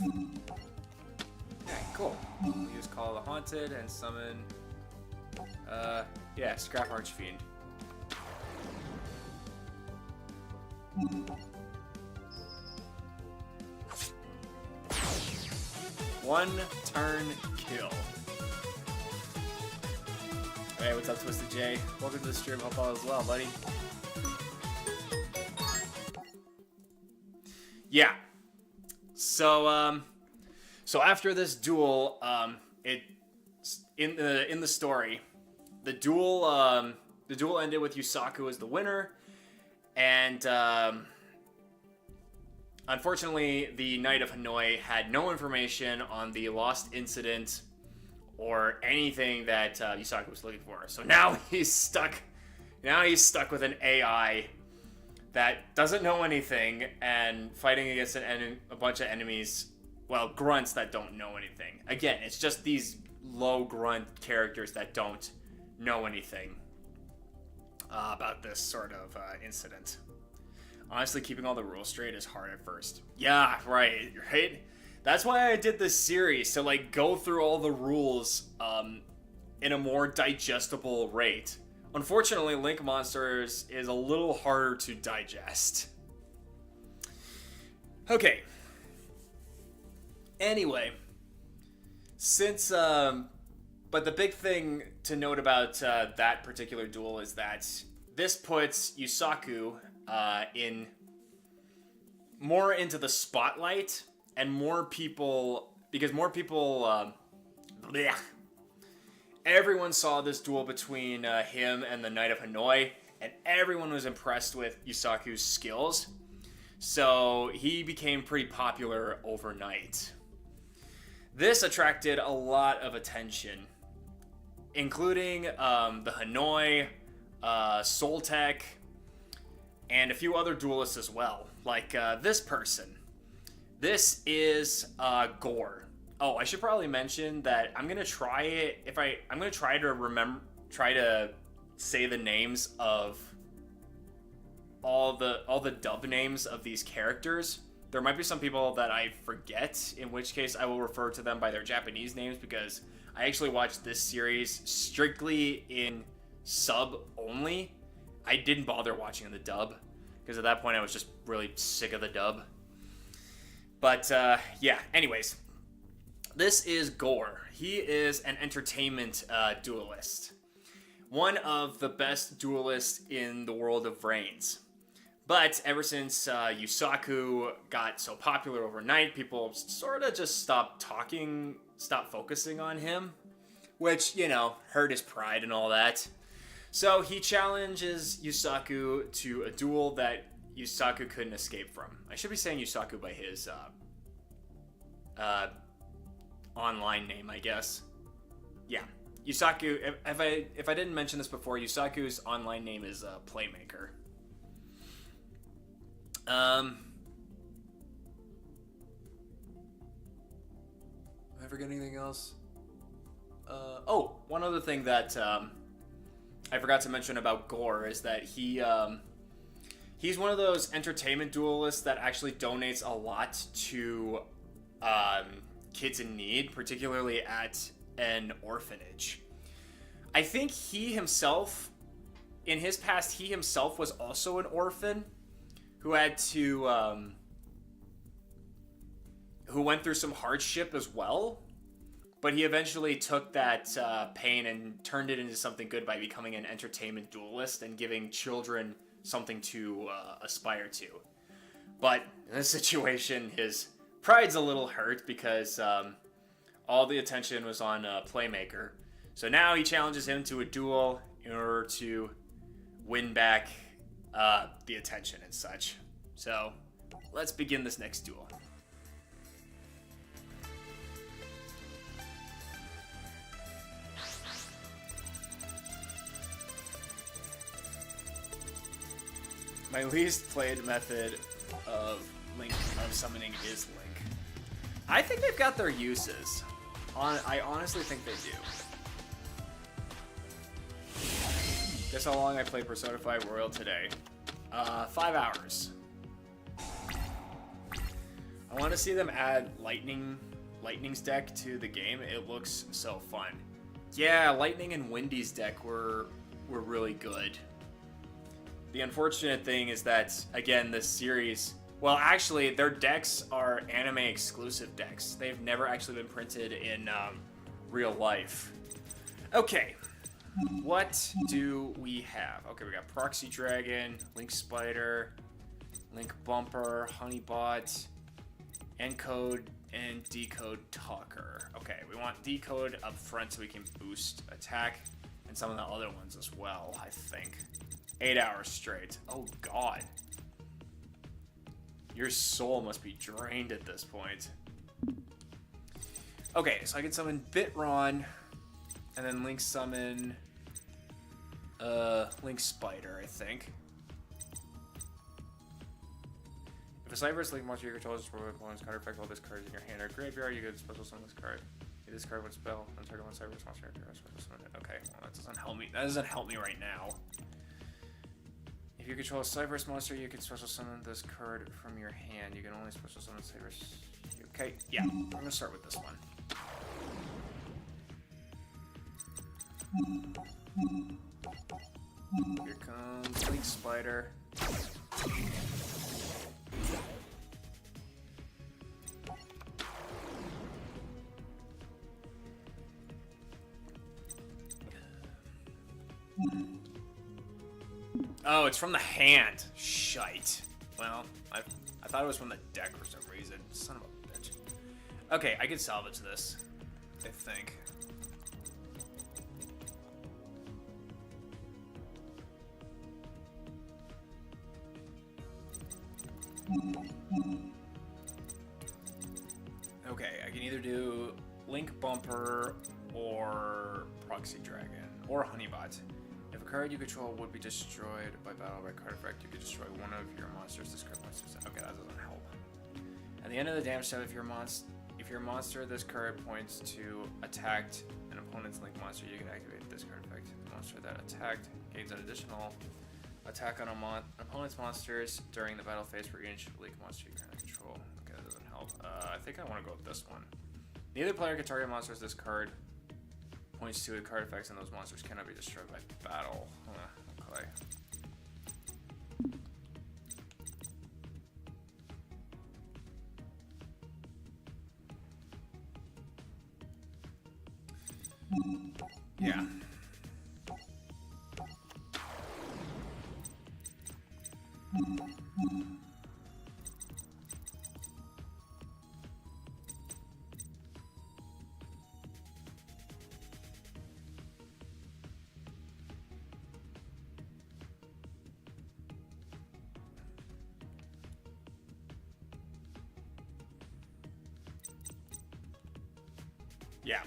[SPEAKER 1] Okay, cool. We'll use Call of the Haunted and summon Yeah, Scrap Archfiend. One turn kill. Hey, what's up, Twisted J? Welcome to the stream. Hope all is well, buddy. Yeah. So after this duel, in the story, the duel ended with Yusaku as the winner, and unfortunately, the Knight of Hanoi had no information on the lost incident or anything that Yusaku was looking for. So now he's stuck. Now he's stuck with an AI that doesn't know anything and fighting against a bunch of enemies, well, grunts that don't know anything. Again, it's just these low grunt characters that don't know anything about this sort of incident. Honestly, keeping all the rules straight is hard at first. Yeah, right? That's why I did this series, to like go through all the rules in a more digestible rate. Unfortunately, Link Monsters is a little harder to digest. Okay. Anyway, but the big thing to note about that particular duel is that this puts Yusaku more into the spotlight, and more people, everyone saw this duel between him and the Knight of Hanoi, and everyone was impressed with Yusaku's skills, so he became pretty popular overnight. This attracted a lot of attention, including the Hanoi, Soltec, and a few other duelists as well, like this person. This is Gore. Oh, I should probably mention that I'm gonna try it. I'm gonna try to say the names of all the dub names of these characters. There might be some people that I forget, in which case I will refer to them by their Japanese names, because I actually watched this series strictly in sub only. I didn't bother watching the dub, because at that point I was just really sick of the dub. But yeah, anyways, this is Gore. He is an entertainment duelist. One of the best duelists in the world of VRAINS. But ever since Yusaku got so popular overnight, people sort of just stopped focusing on him, which, you know, hurt his pride and all that. So he challenges Yusaku to a duel that Yusaku couldn't escape from. I should be saying Yusaku by his online name, I guess. Yeah, Yusaku. If I didn't mention this before, Yusaku's online name is Playmaker. Am I forgetting anything else? Oh, one other thing that I forgot to mention about Gore is that he's one of those entertainment duelists that actually donates a lot to kids in need, particularly at an orphanage. I think he himself, in his past, he himself was also an orphan who had to, who went through some hardship as well, but he eventually took that pain and turned it into something good by becoming an entertainment duelist and giving children something to aspire to. But in this situation, his pride's a little hurt because all the attention was on Playmaker. So now he challenges him to a duel in order to win back the attention and such. So let's begin this next duel. My least played method of summoning is Link. I think they've got their uses. I honestly think they do. Guess how long I played Persona 5 Royal today? 5 hours. I want to see them add Lightning's deck to the game. It looks so fun. Yeah, Lightning and Windy's deck were really good. The unfortunate thing is that, again, this series... Well, actually, their decks are anime exclusive decks. They've never actually been printed in real life. Okay, what do we have? Okay, we got Proxy Dragon, Link Spider, Link Bumper, Honeybot, Encode, and Decode Talker. Okay, we want Decode up front so we can boost attack, and some of the other ones as well, I think. 8 hours straight. Oh, God. Your soul must be drained at this point. Okay, so I can summon Bitron, and then Link summon Link Spider, I think. If a Cyber's Link monster you control is destroyed by opponent's counter effect while this card is in your hand or graveyard, you can special summon this card. If this card would spell, then target one Cyber's monster and special summon it. Okay, well that doesn't help me. That doesn't help me right now. If you control a Cyber's monster, you can special summon this card from your hand. You can only special summon Cyber's. Okay, yeah, I'm gonna start with this one. Here comes Link Spider. Oh, it's from the hand. Shite. Well, I thought it was from the deck for some reason. Son of a bitch. Okay, I can salvage this, I think. Okay, I can either do Link Bumper or Proxy Dragon or Honeybot. If a card you control would be destroyed by battle by card effect, you could destroy one of your monsters. Discard monsters. Okay, that doesn't help. At the end of the damage step, if your monster this card points to attacked an opponent's Link monster, you can activate this card effect. The monster that attacked gains an additional attack on opponent's monsters during the battle phase for each Link monster you currently control. Okay, that doesn't help. I think I want to go with this one. Neither player can target monsters this card points to a card effects, and those monsters cannot be destroyed by battle. Okay. Yeah. Yeah.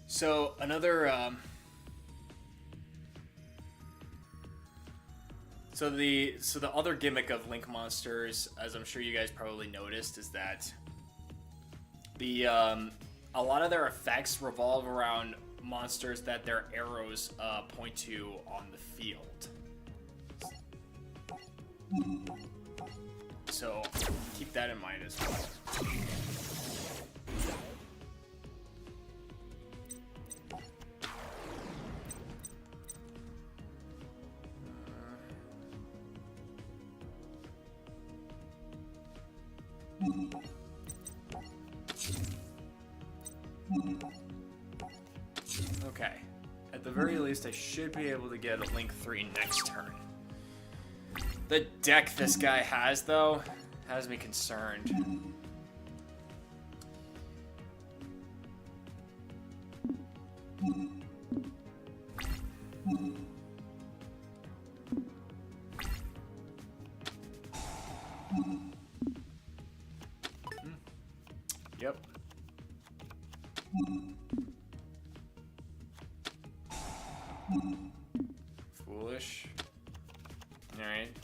[SPEAKER 1] So another so the other gimmick of Link monsters, as I'm sure you guys probably noticed, is that the a lot of their effects revolve around monsters that their arrows point to on the field. So keep that in mind as well. Okay. At the very least, I should be able to get a Link 3 next turn. The deck this guy has, though, has me concerned. Yep. Foolish. Alright.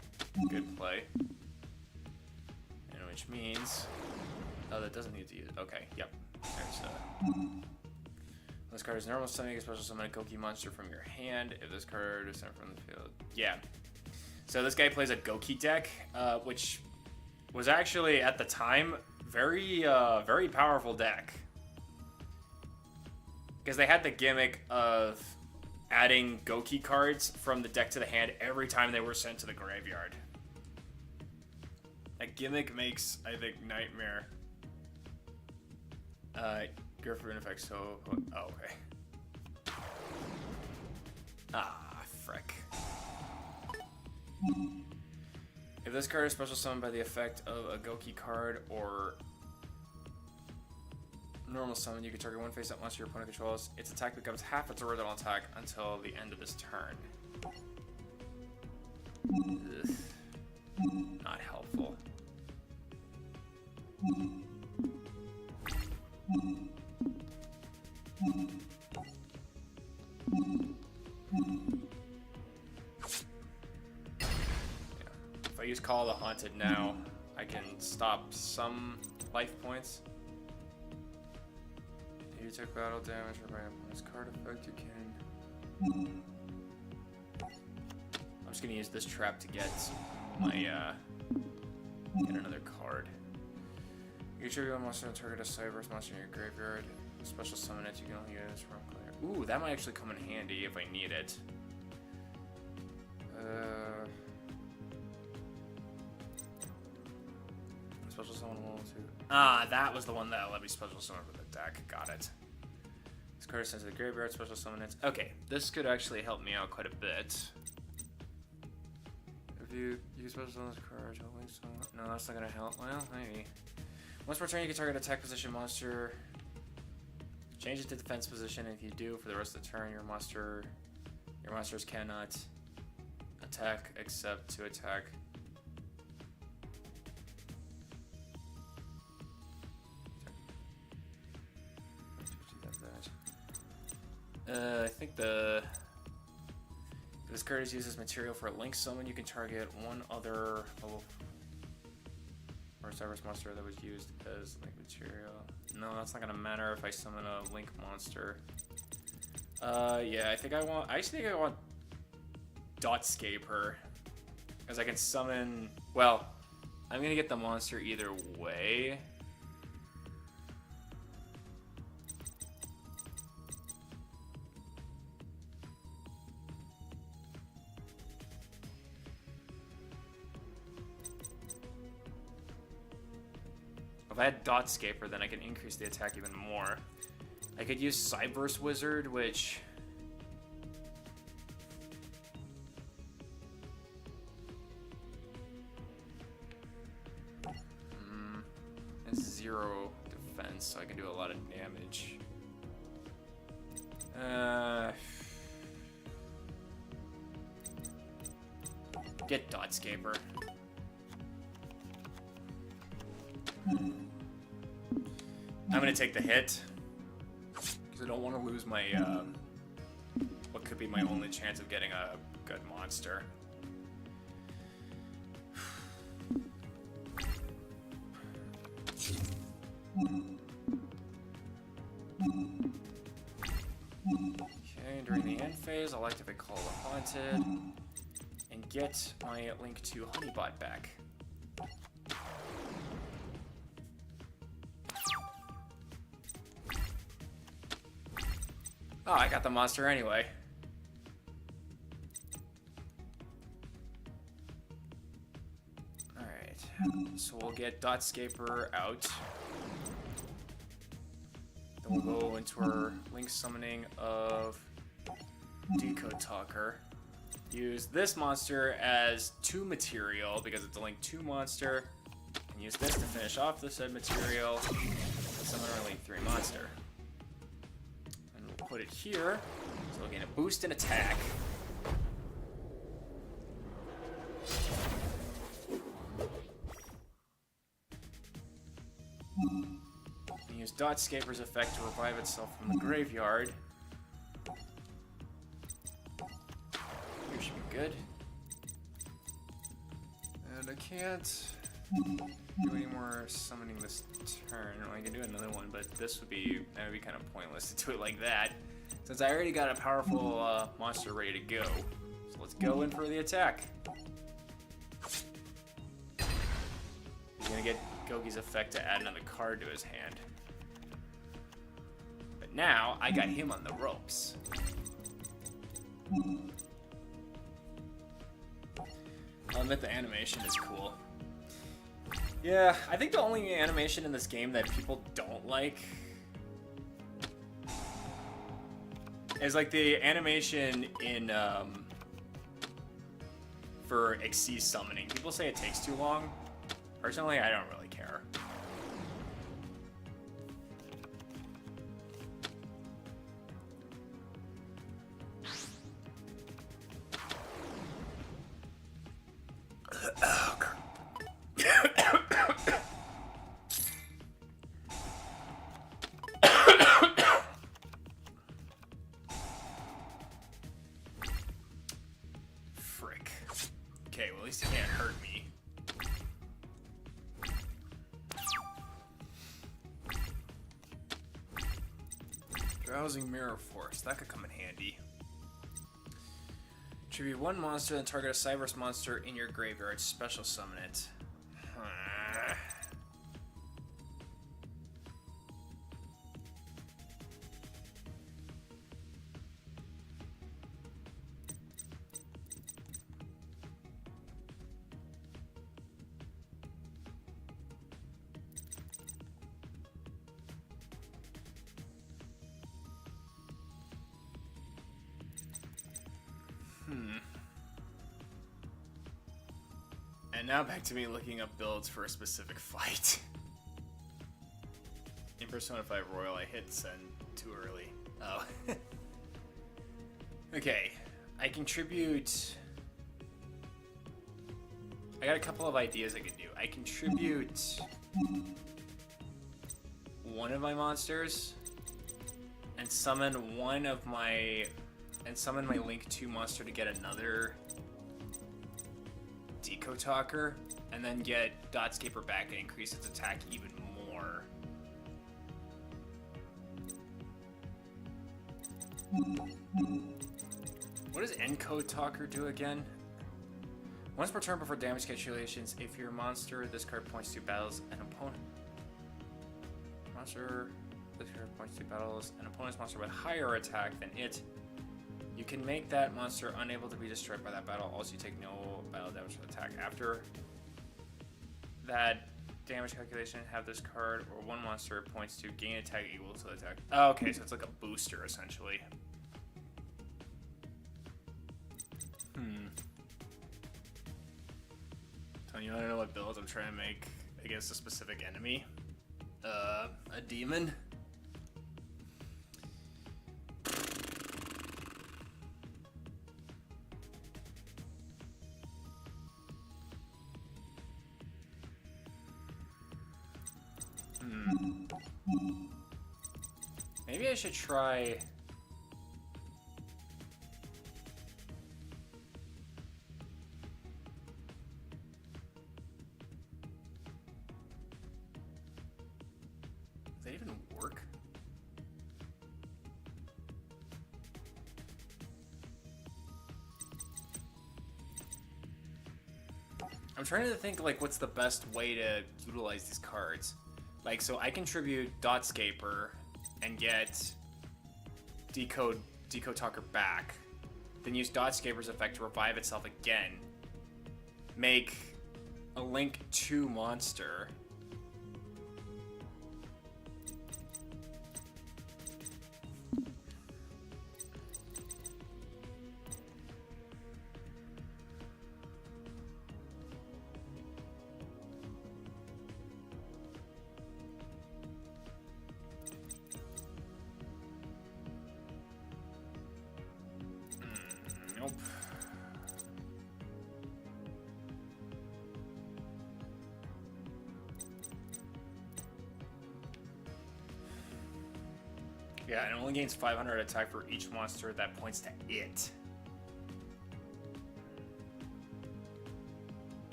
[SPEAKER 1] Good play. And which means... Oh, that doesn't need to use it. Okay, yep. There's this card is normal summon, you can special summon a Goki monster from your hand. If this card is sent from the field... Yeah. So this guy plays a Goki deck, which was actually, at the time, very powerful deck. Because they had the gimmick of adding Goki cards from the deck to the hand every time they were sent to the graveyard. That gimmick makes, I think, Nightmare. Griffin effect, so... Oh, okay. Ah, frick. If this card is special summoned by the effect of a Goki card or normal summon, you can target one face-up monster your opponent controls. Its attack becomes half its original attack until the end of this turn. Ugh. Not helpful. If I use Call of the Haunted now, I can stop some life points. If you took battle damage or by opponent's card effect, you can... I'm just gonna use this trap to get my, get another card. You can trigger one monster and target a Cyberse monster in your graveyard. Special summon it, you can only use from player. Ooh, that might actually come in handy if I need it. Special summon level 2. Ah, that was the one that let me special summon for the deck. Got it. This card is sent to the graveyard, special summon it. Okay, this could actually help me out quite a bit. If you use special summon this card, you'll link someone. No, that's not gonna help. Well, maybe. Once per turn, you can target attack position monster. Change it to defense position. If you do, for the rest of the turn, your monsters cannot attack except to attack. I think if this card is used as material for a link summon, you can target one other or Cyberse monster that was used as link material. No, that's not gonna matter if I summon a link monster. Yeah, I actually think I want Dotscaper, because I can summon. Well, I'm gonna get the monster either way. If I had Dotscaper, then I can increase the attack even more. I could use Cyberse Wizard, which... has 0 defense, so I can do a lot of damage. Get Dotscaper. I'm gonna take the hit because I don't want to lose my what could be my only chance of getting a good monster. Okay, during the end phase, I'll activate Call of the Haunted and get my Link to Honeybot back. Oh, I got the monster anyway. Alright, so we'll get Dotscaper out. Then we'll go into our link summoning of Decode Talker. Use this monster as 2 material because it's a link 2 monster. And use this to finish off the said material. Summon our link 3 monster. Put it here, so we'll gain a boost in attack. And use Dotscaper's effect to revive itself from the graveyard. Here should be good. And I can't do any more summoning this turn. Well, I can do another one, but that would be kind of pointless to do it like that, since I already got a powerful monster ready to go. So let's go in for the attack. He's gonna get Goki's effect to add another card to his hand. But But now I got him on the ropes. I'll admit the animation is cool. Yeah, I think the only animation in this game that people don't like is like the animation in for Xyz summoning. People say it takes too long. Personally, I don't really care. Frick. Okay, well at least it can't hurt me. Drowsing Mirror Force, that could come in handy. Tribute one monster, then target a Cyberse monster in your graveyard. Special summon it. And now back to me looking up builds for a specific fight. In Persona 5 Royal, I hit send too early. Oh. Okay, I contribute... I got a couple of ideas I could do. I contribute one of my monsters and summon one of my... and summon my Link 2 monster to get another Deco Talker, and then get Dotscaper back and increase its attack even more. What does Encode Talker do again? Once per turn before damage calculations, if your monster, this card points to battles an opponent. Monster, this card points to battles an opponent's monster with higher attack than it. You can make that monster unable to be destroyed by that battle. Also, you take no battle damage from the attack. After that damage calculation, have this card or one monster it points to gain attack equal to the attack. Oh, okay, so it's like a booster, essentially. Tony, you want to know what builds I'm trying to make against a specific enemy? A demon? Maybe I should try... Does that even work? I'm trying to think, like, what's the best way to utilize these cards. Like, so I contribute Dotscaper and get Deco Talker back. Then use Dotscaper's effect to revive itself again. Make a Link 2 monster. Nope. Yeah, it only gains 500 attack for each monster that points to it.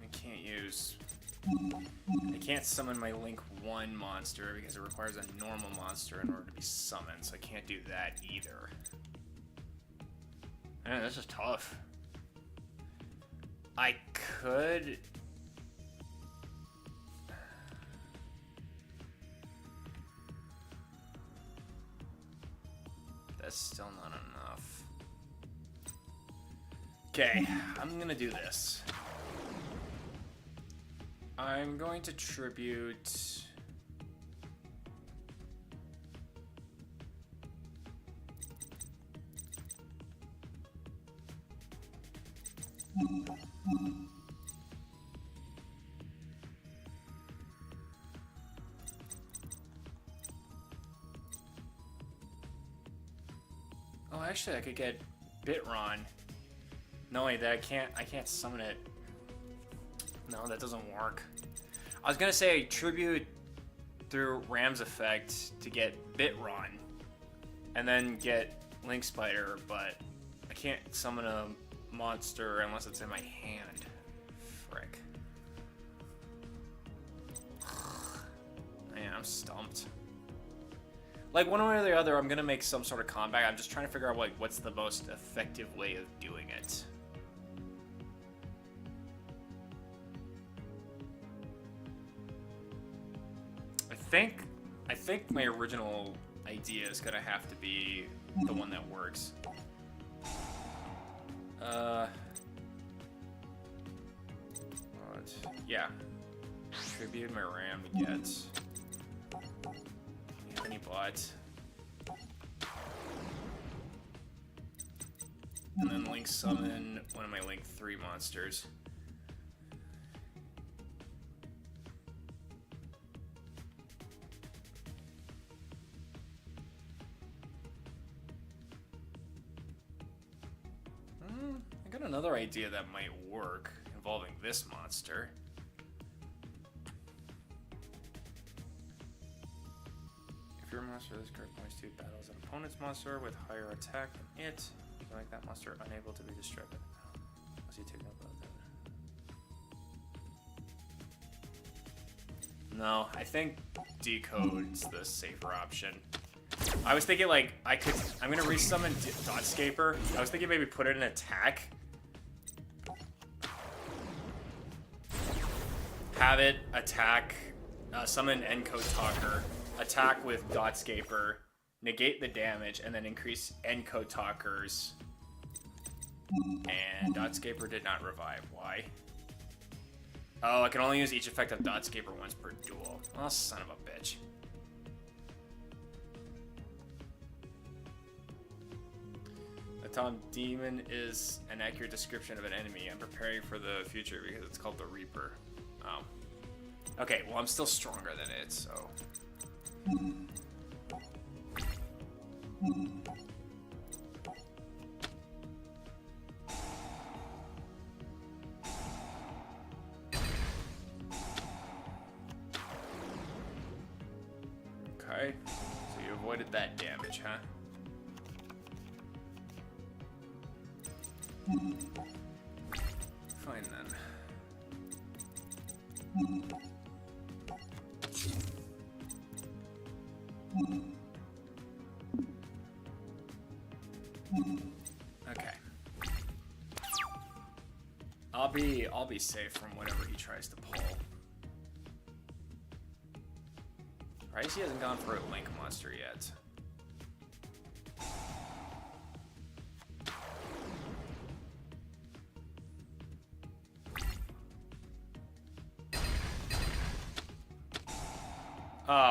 [SPEAKER 1] I can't use I can't summon my Link 1 monster because it requires a normal monster in order to be summoned, so I can't do that either. Man, this is tough. I could... That's still not enough. Okay, I'm gonna do this. I'm going to tribute... Oh, actually, I could get Bitron. No, wait, I can't summon it. No, that doesn't work. I was gonna say tribute through Ram's effect to get Bitron, and then get Link Spider, but I can't summon a monster unless it's in my hand. Frick. Man, I'm stumped. Like, one way or the other, I'm gonna make some sort of comeback. I'm just trying to figure out, like, what's the most effective way of doing it. I think my original idea is gonna have to be the one that works. Yeah. Tribute my Ram to get Honey Bot. And then Link summon one of my Link 3 monsters. I got another idea that might work involving this monster. If your monster of this card points to battles an opponent's monster with higher attack than it, you can make that monster unable to be distracted. Unless you take note of that. No, I think Decode's the safer option. I was thinking, like, I'm gonna resummon Dotscaper. I was thinking maybe put it in attack. Have it attack, summon Encode Talker, attack with Dotscaper, negate the damage, and then increase Encode Talkers. And Dotscaper did not revive. Why? Oh, I can only use each effect of Dotscaper once per duel. Oh, son of a bitch. The Tom Demon is an accurate description of an enemy. I'm preparing for the future because it's called the Reaper. Oh. Okay, well, I'm still stronger than it, so... Okay, so you avoided that damage, huh? Fine then. Okay. I'll be safe from whatever he tries to pull. Right, he hasn't gone for a Link monster yet.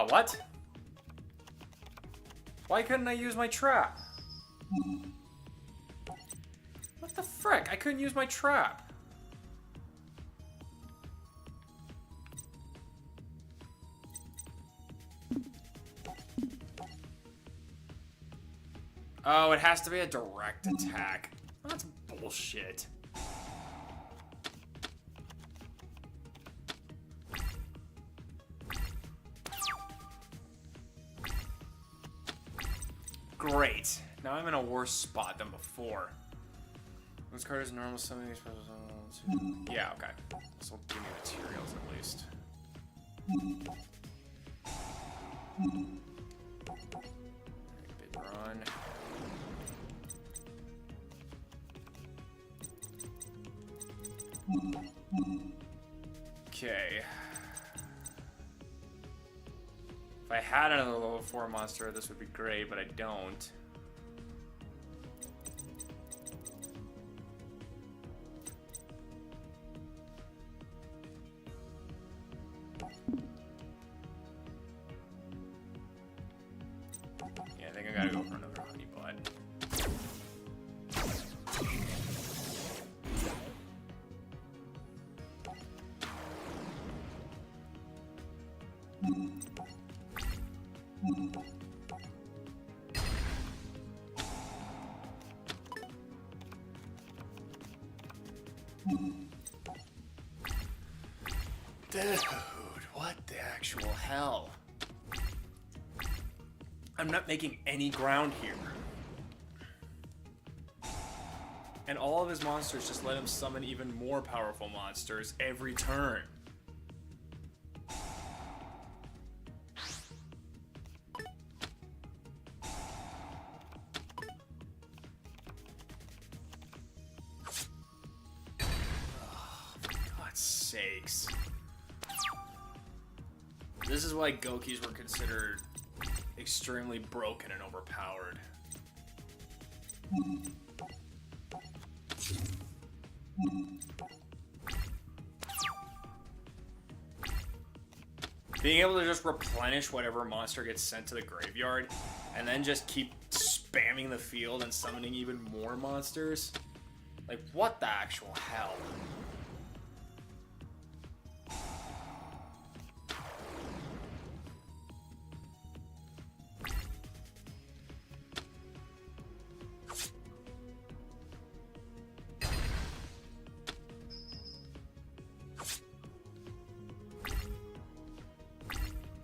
[SPEAKER 1] What? Why couldn't I use my trap? What the frick? I couldn't use my trap. Oh, it has to be a direct attack. That's bullshit. Great. Now I'm in a worse spot than before.
[SPEAKER 2] This card is normal summoning. Yeah, okay. This will give me materials at least. Big run. Okay. If I had another level 4 monster, this would be great, but I don't. Yeah, I think I gotta go for another honey bud. Dude, what the actual hell? I'm not making any ground here. And all of his monsters just let him summon even more powerful monsters every turn. Sakes. This is why Gokis were considered extremely broken and overpowered. Being able to just replenish whatever monster gets sent to the graveyard and then just keep spamming the field and summoning even more monsters? Like, what the actual hell?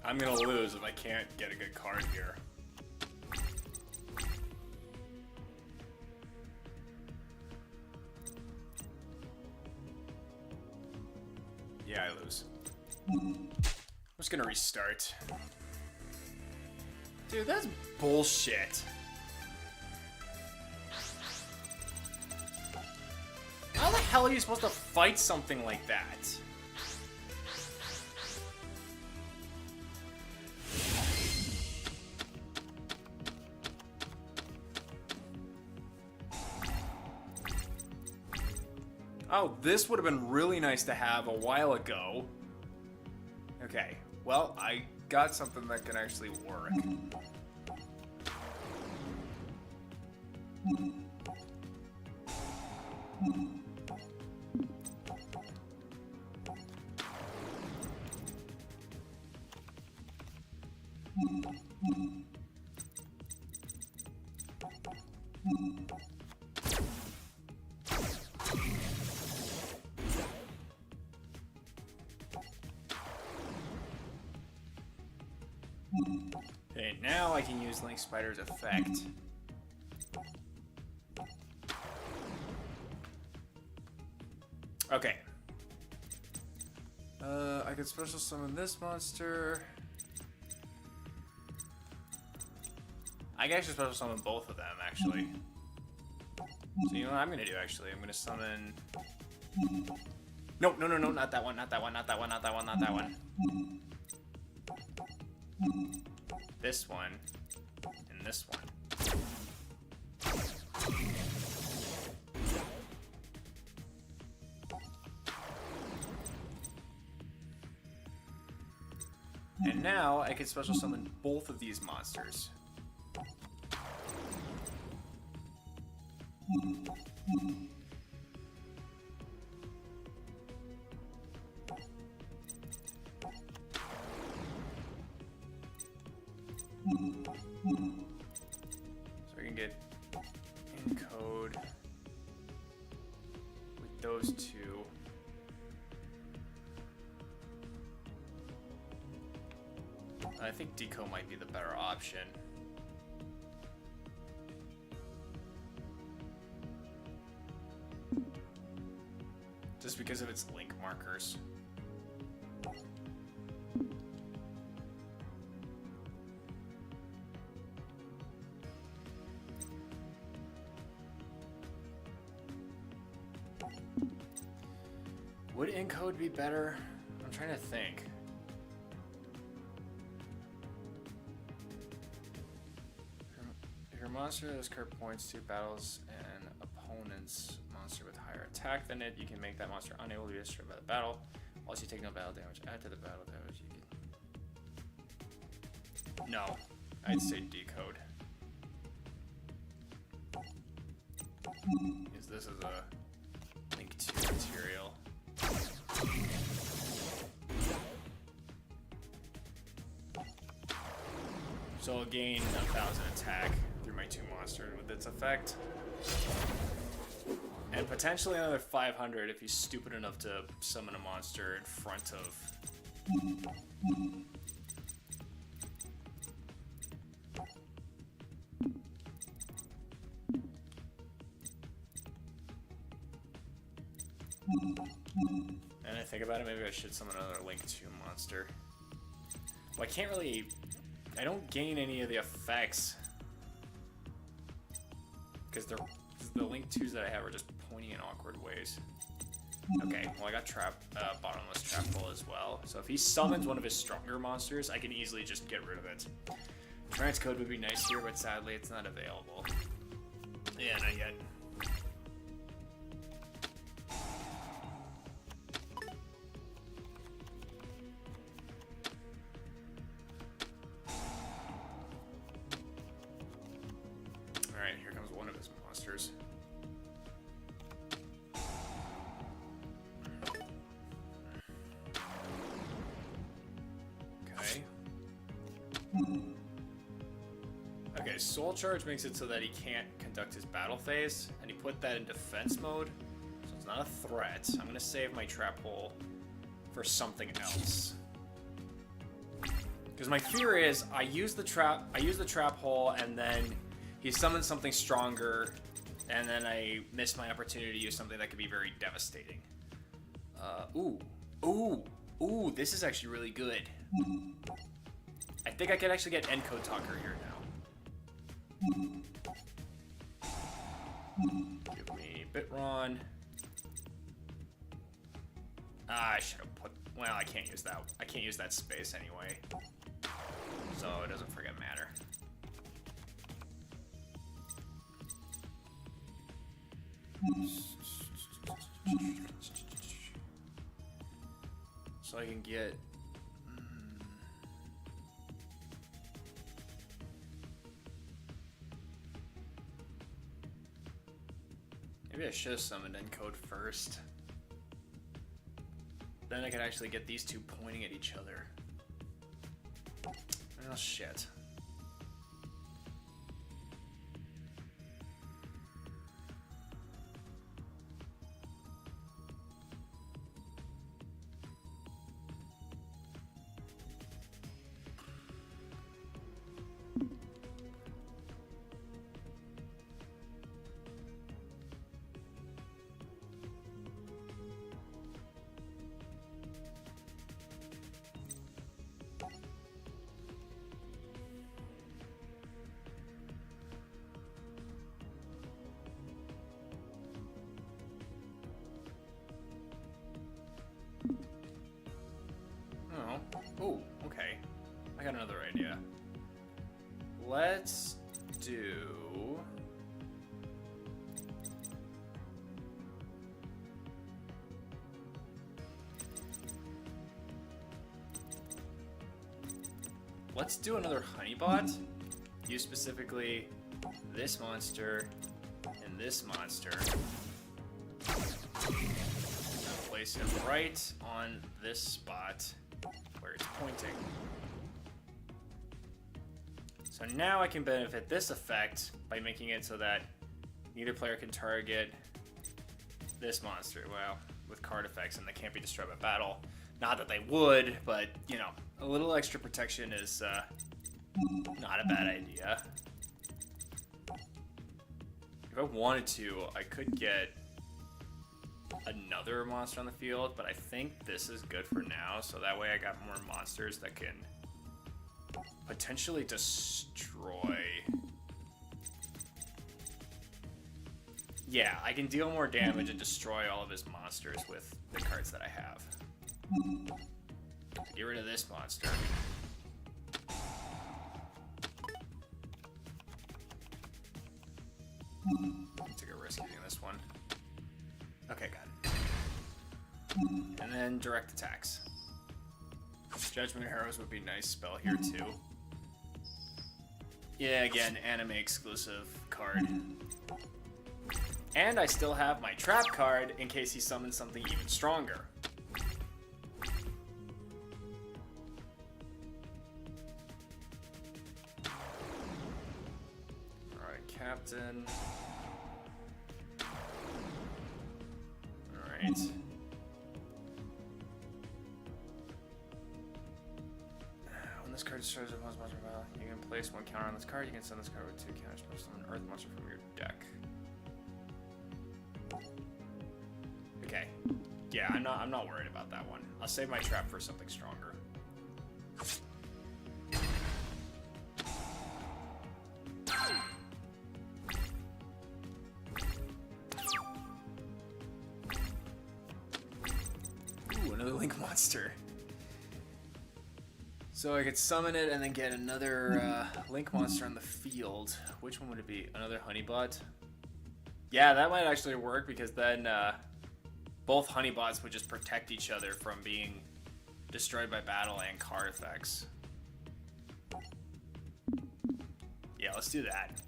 [SPEAKER 2] I'm gonna lose if I can't get a good card here. Yeah, I lose. I'm just gonna restart. Dude, that's bullshit. How the hell are you supposed to fight something like that? Oh, this would have been really nice to have a while ago. Okay, well, I got something that can actually work. Okay, now I can use Link Spider's effect. Okay. I could special summon this monster. I can actually special summon both of them, actually. So you know what I'm gonna do, actually? I'm gonna summon... No, no, no, no, not that one, not that one, not that one, not that one, not that one. This one, and this one. And now I can special summon both of these monsters. So I can get encode with those two. I think Deco might be the better option. just because of its link markers. Would encode be better? I'm trying to think. If your monster has curve points to battles an opponent's monster with higher attack than it, you can make that monster unable to be destroyed by the battle. Also, you take no battle damage. Add to the battle damage. You can... No, I'd say decode. Because this is a link to material. So I'll gain 1,000 attack through my 2 monsters with its effect. And potentially another 500 if he's stupid enough to summon a monster in front of... And I think about it, maybe I should summon another Link 2 monster. Well, I can't really... I don't gain any of the effects. Because the Link 2s that I have are just pointing in awkward ways. Okay, well I got bottomless trap hole as well. So if he summons one of his stronger monsters, I can easily just get rid of it. Transcode would be nice here, but sadly it's not available. Yeah, not yet. Alright, here comes one of his monsters. Okay. Okay, Soul Charge makes it so that he can't conduct his battle phase, and he put that in defense mode, so it's not a threat. I'm gonna save my trap hole for something else. Because my fear is I use the trap hole, and then he summons something stronger, and then I miss my opportunity to use something that could be very devastating. Ooh, this is actually really good. I think I could actually get Encode Talker here now. Give me Bitron. I should have put... Well, I can't use that. I can't use that space anyway. So it doesn't friggin' matter. So I can get... Maybe I should have summoned Encode first. Then I could actually get these two pointing at each other. Oh shit. Oh, okay. I got another idea. Let's do... Let's do another Honeybot. Use specifically this monster and this monster. And place it right on this spot where it's pointing. So now I can benefit this effect by making it so that neither player can target this monster, well, with card effects, and they can't be destroyed by battle. Not that they would, but, you know, a little extra protection is not a bad idea. If I wanted to, I could get another monster on the field, but I think this is good for now, so that way I got more monsters that can potentially destroy. Yeah, I can deal more damage and destroy all of his monsters with the cards that I have. Get rid of this monster. Take a risk using this one. Okay, got it. And then direct attacks. Judgment Arrows would be a nice spell here too. Yeah, again, anime exclusive card. And I still have my trap card in case he summons something even stronger. Alright, Captain. Alright. When this card destroys a monster battle, you can place one counter on this card. You can send this card with 2 counters plus summon an earth monster from your deck. Okay. Yeah, I'm not worried about that one. I'll save my trap for something stronger. Ooh, another Link monster. So I could summon it and then get another Link monster on the field. Which one would it be? Another Honeybot? Yeah, that might actually work because then both Honeybots would just protect each other from being destroyed by battle and card effects. Yeah, let's do that.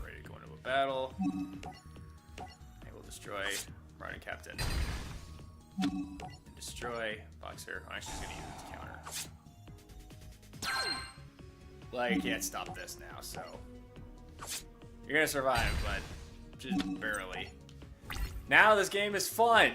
[SPEAKER 2] Ready to go into a battle. I will destroy Running Captain. And destroy Boxer. I'm actually gonna use it to counter. Well, you can't stop this now, so you're gonna survive, but just barely. Now this game is fun.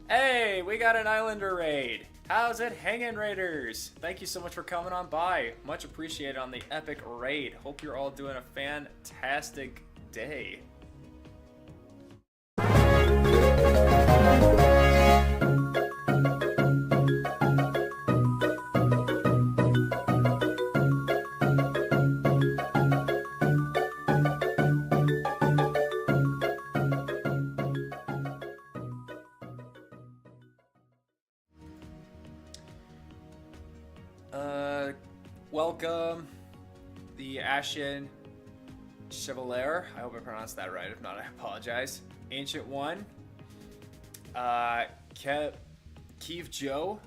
[SPEAKER 2] Hey, we got an Islander raid. How's it hanging, Raiders? Thank you so much for coming on by. Much appreciated on the epic raid. Hope you're all doing a fantastic day. Welcome, the Ashen Chevalier. I hope I pronounced that right. If not, I apologize. Ancient One. Keeve Joe.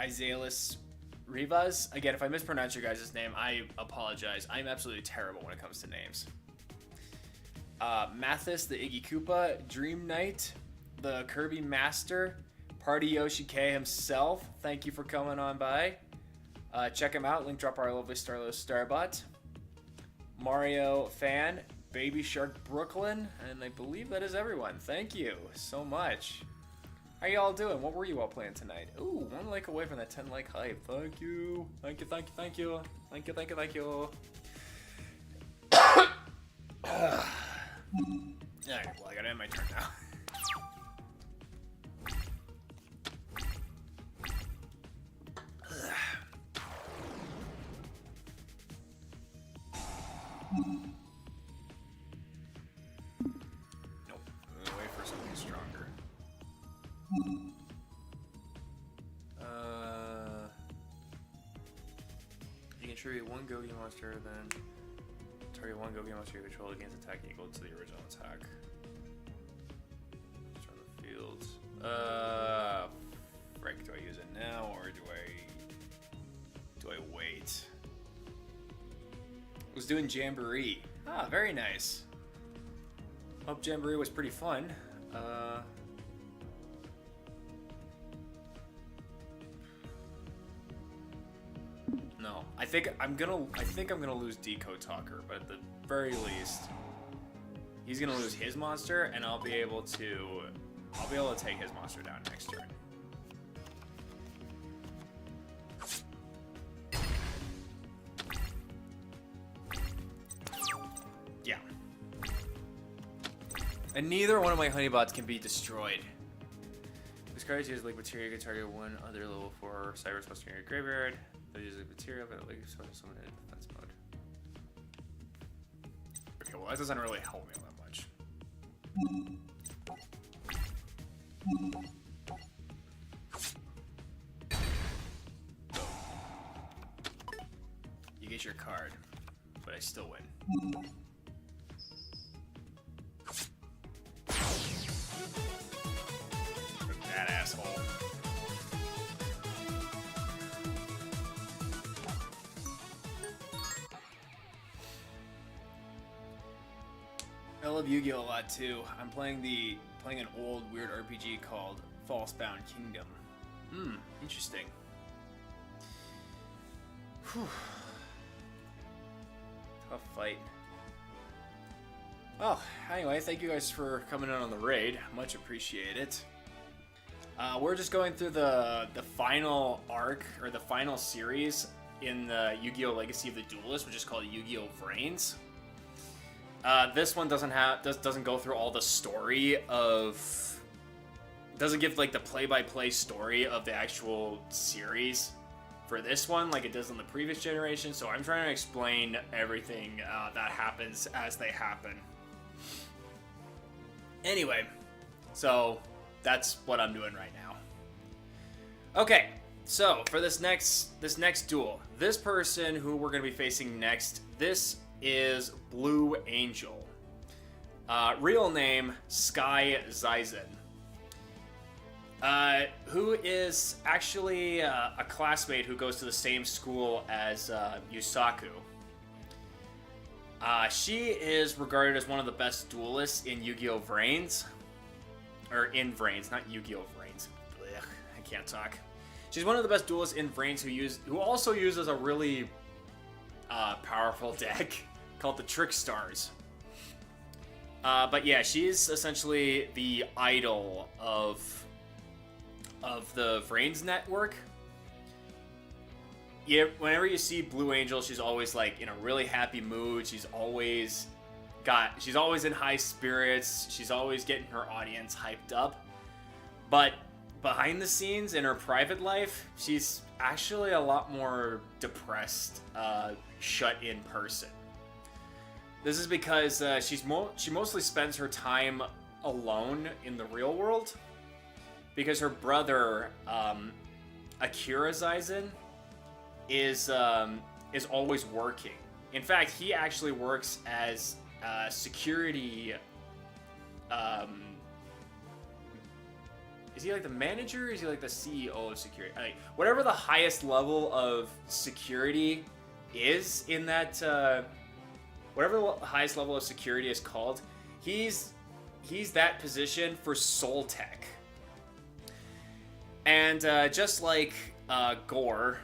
[SPEAKER 2] Isaias Rivas. Again, if I mispronounce your guys' name, I apologize. I'm absolutely terrible when it comes to names. Mathis, the Iggy Koopa. Dream Knight. The Kirby Master. Party Yoshi K himself, thank you for coming on by. Check him out, link drop our lovely Starlo Starbot. Mario Fan, Baby Shark Brooklyn, and I believe that is everyone. Thank you so much. How y'all doing? What were you all playing tonight? Ooh, 1 like away from that 10 like hype. Thank you. Thank you, thank you, thank you. Thank you, thank you, thank you. Alright, well, I gotta end my turn now. Nope. I'm gonna wait for something stronger. You can tribute 1 Gogi monster, then target 1 Gogi monster you control against attack equal to the original attack. Just on the field. Frick, do I use it now or do I doing Jamboree. Ah, very nice. Hope Jamboree was pretty fun. No, I think I'm gonna lose Decode Talker, but at the very least, he's gonna lose his monster, and I'll be able to take his monster down next turn. Yeah. And neither one of my honeybots can be destroyed. This card is like material, you can target one other level 4 Cyber's monster in your graveyard. They'll use like material, but like summon it in defense mode. Okay, well that doesn't really help me that much. You get your card, but I still win. That asshole. I love Yu-Gi-Oh! A lot too. I'm playing an old weird RPG called Falsebound Kingdom. Interesting. Whew. Tough fight. Well, anyway, thank you guys for coming in on the raid. Much appreciated. We're just going through the final arc, or the final series in the Yu-Gi-Oh! Legacy of the Duelist, which is called Yu-Gi-Oh! VRAINS. This one doesn't go through all the story of... Doesn't give, like, the play-by-play story of the actual series for this one, like it does in the previous generation, so I'm trying to explain everything that happens as they happen. Anyway, so that's what I'm doing right now. Okay, so for this next duel, this person who we're going to be facing next, this is Blue Angel. Real name, Sky Zaizen. Who is actually a classmate who goes to the same school as Yusaku. She is regarded as one of the best duelists in Yu-Gi-Oh! VRAINS. Or in VRAINS, not Yu-Gi-Oh! VRAINS. Blech, I can't talk. She's one of the best duelists in VRAINS who also uses a really powerful deck called the Trick Stars. But yeah, she's essentially the idol of the VRAINS network. Yeah, whenever you see Blue Angel, she's always like in a really happy mood. She's always in high spirits. She's always getting her audience hyped up. But behind the scenes in her private life, she's actually a lot more depressed, shut-in person. This is because she mostly spends her time alone in the real world. Because her brother, Akira Zaizen, is always working. In fact, he actually works as security. Is he like the manager? Or is he like the CEO of security? Like, whatever the highest level of security is in that, whatever the highest level of security is called, he's that position for Soul Tech. And just like Gore,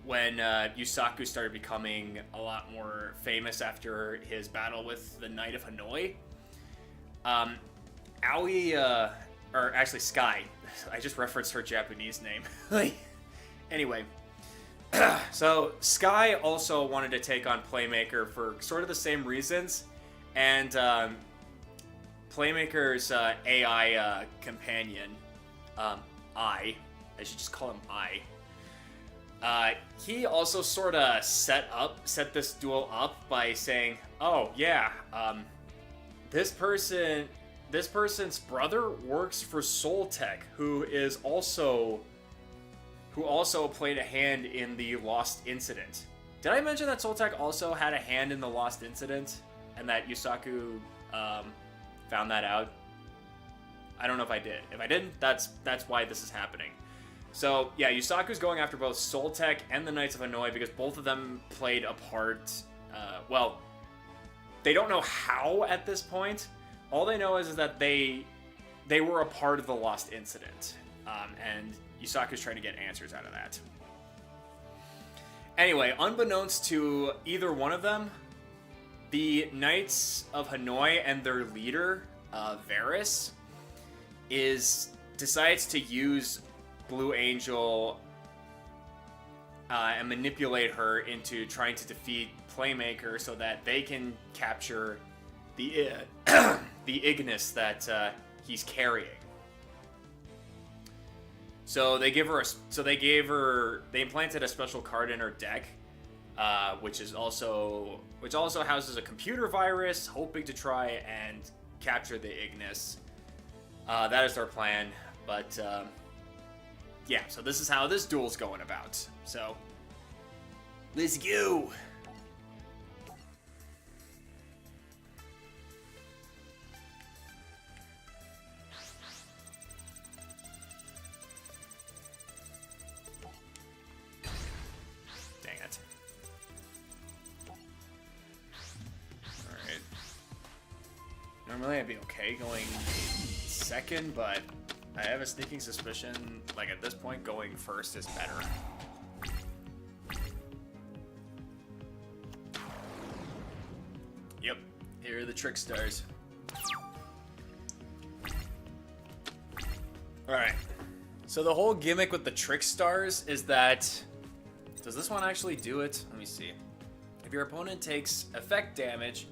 [SPEAKER 2] when Yusaku started becoming a lot more famous after his battle with the Knight of Hanoi, Aoi, or actually Sky, I just referenced her Japanese name. Anyway, so Sky also wanted to take on Playmaker for sort of the same reasons, and Playmaker's AI companion, I should just call him I. He also sort of set this duel up by saying, "Oh yeah, this person's brother works for Soul Tech, who also played a hand in the Lost Incident." Did I mention that Soul Tech also had a hand in the Lost Incident, and that Yusaku found that out? I don't know if I did. If I didn't, that's why this is happening. So, yeah, Yusaku's going after both Soul Tech and the Knights of Hanoi because both of them played a part
[SPEAKER 1] Well, they don't know how at this point. All they know is that they were a part of the Lost Incident, and Yusaku's trying to get answers out of that. Anyway, unbeknownst to either one of them, the Knights of Hanoi and their leader, Varys, decides to use Blue Angel and manipulate her into trying to defeat Playmaker so that they can capture the the Ignis that he's carrying. So they implanted a special card in her deck, which also houses a computer virus, hoping to try and capture the Ignis. That is their plan, but yeah. So this is how this duel's going about. So let's go. Normally I'd be okay going second, but I have a sneaking suspicion, like at this point, going first is better. Yep, here are the trick stars. Alright, so the whole gimmick with the trick stars is that... Does this one actually do it? Let me see. If your opponent takes effect damage,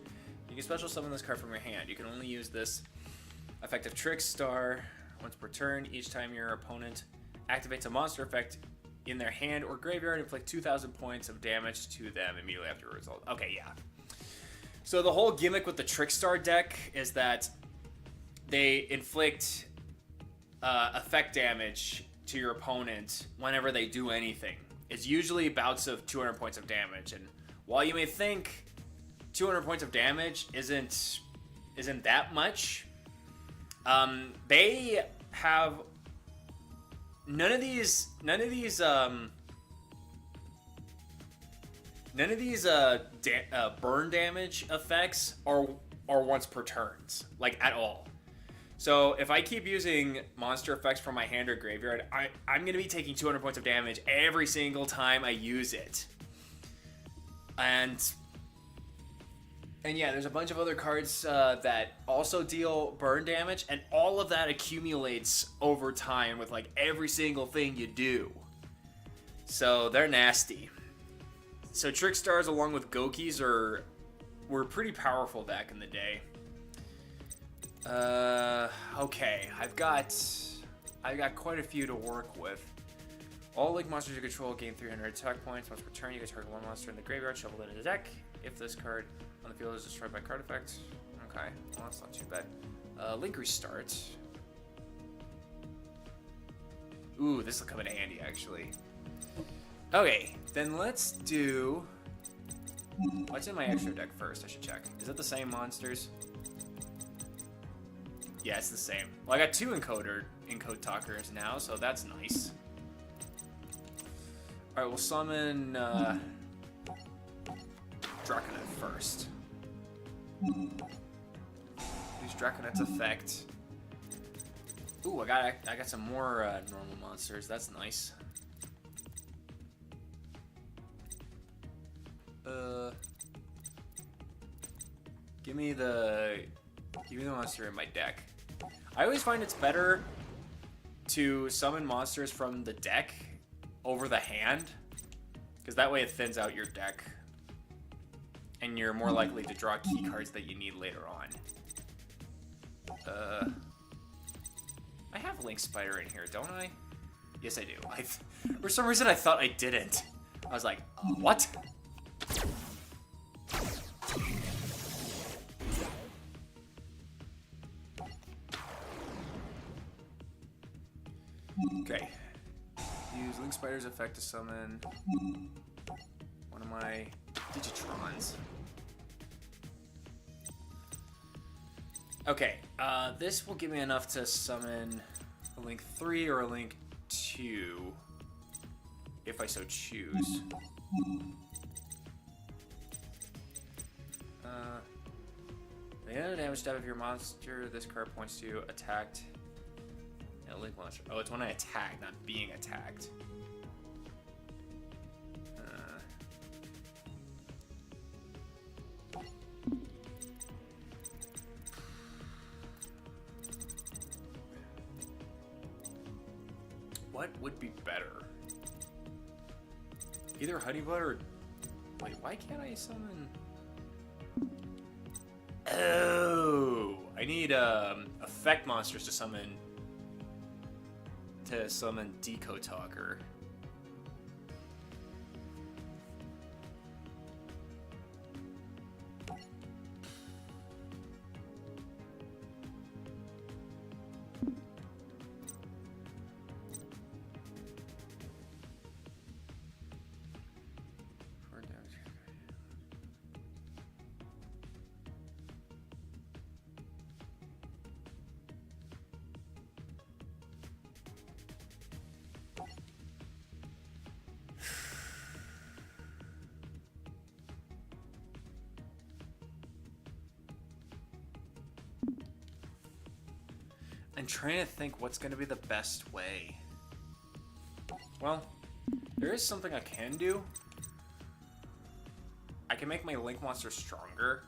[SPEAKER 1] you can special summon this card from your hand. You can only use this effective trick star once per turn. Each time your opponent activates a monster effect in their hand or graveyard, inflict 2,000 points of damage to them immediately after a result. Okay, yeah. So the whole gimmick with the trick star deck is that they inflict effect damage to your opponent whenever they do anything. It's usually bouts of 200 points of damage, and while you may think 200 points of damage isn't that much, they have none of these burn damage effects are once per turns, like at all. So if I keep using monster effects from my hand or graveyard, I'm gonna be taking 200 points of damage every single time I use it. And yeah, there's a bunch of other cards that also deal burn damage, and all of that accumulates over time with like every single thing you do. So they're nasty. So Trick Stars along with Gokis were pretty powerful back in the day. Okay, I've got quite a few to work with. All link monsters you control gain 300 attack points. Once per turn, you can target one monster in the graveyard, shuffle it into the deck. If this card on the field is destroyed by card effect. Okay, well that's not too bad. Link restart. Ooh, this will come in handy actually. Okay, then let's do... What's in my extra deck first? I should check. Is it the same monsters? Yeah, it's the same. Well, I got two encode talkers now, so that's nice. Alright, we'll summon Draconet first. Use Draconet's effect. Ooh, I got some more normal monsters. That's nice. Give me the monster in my deck. I always find it's better to summon monsters from the deck over the hand, because that way it thins out your deck, and you're more likely to draw key cards that you need later on. I have Link Spider in here, don't I? Yes, I do. For some reason, I thought I didn't. I was like, what? Okay. Use Link Spider's effect to summon one of my Digitrons. Okay, this will give me enough to summon a Link 3 or a Link 2, if I so choose.
[SPEAKER 2] the end of the damage step of your monster, this card points to attacked. And a link monster. Oh, it's when I attack, not being attacked. What would be better? Either honey butter or... Wait, why can't I summon... Oh! I need effect monsters to summon Deco Talker. I'm trying to think what's going to be the best way. Well, there is something I can do. I can make my Link monster stronger.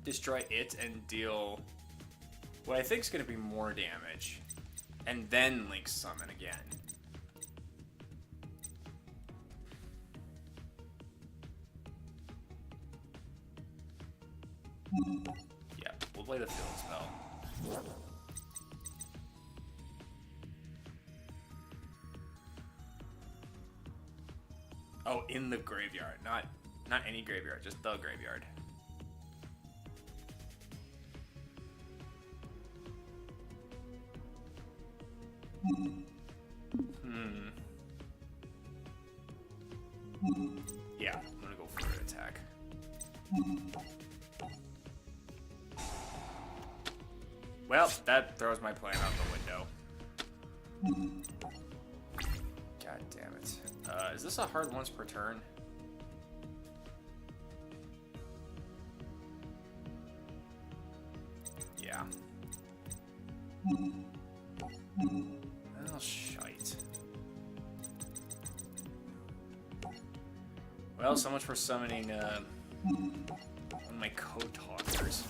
[SPEAKER 2] Destroy it and deal what I think is going to be more damage. And then Link summon again. Yeah, we'll play the field spell. Oh, in the graveyard, not any graveyard, just the graveyard. Yeah, I'm gonna go for an attack. Well, that throws my plan out the window. God damn it. Is this a hard once per turn? Yeah. Oh, shite. Well, so much for summoning one of my code talkers.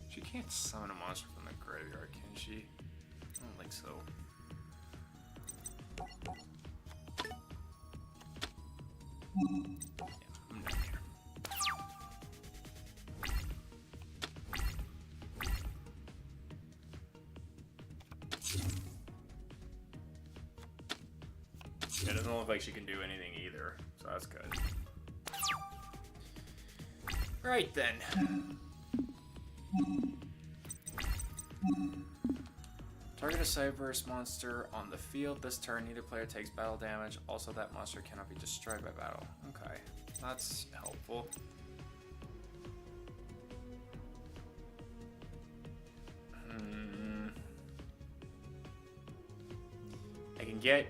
[SPEAKER 2] She can't summon a monster from the graveyard, can she? I don't think so. Yeah, I'm down here. Yeah, it doesn't look like she can do anything either, so that's good. Right then. Target a Cyberse monster on the field this turn. Neither player takes battle damage. Also, that monster cannot be destroyed by battle. Okay, that's helpful. I can get...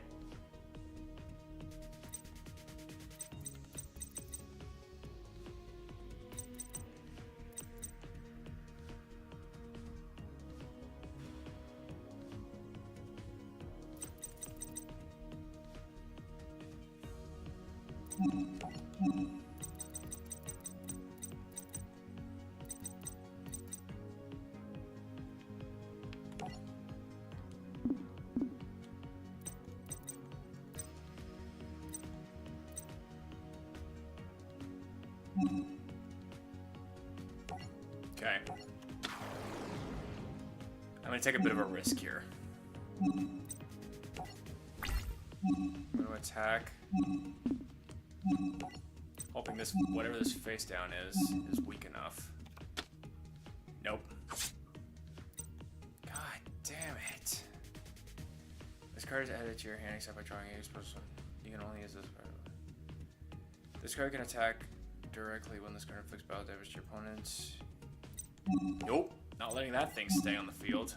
[SPEAKER 2] Okay. I'm gonna take a bit of a risk here. I'm gonna attack. Hoping this, whatever this face down is weak enough. Nope. God damn it. This card is added to your hand except by drawing a special. You can only use this. This card can attack directly when this card inflicts battle damage to your opponent. Nope. Not letting that thing stay on the field.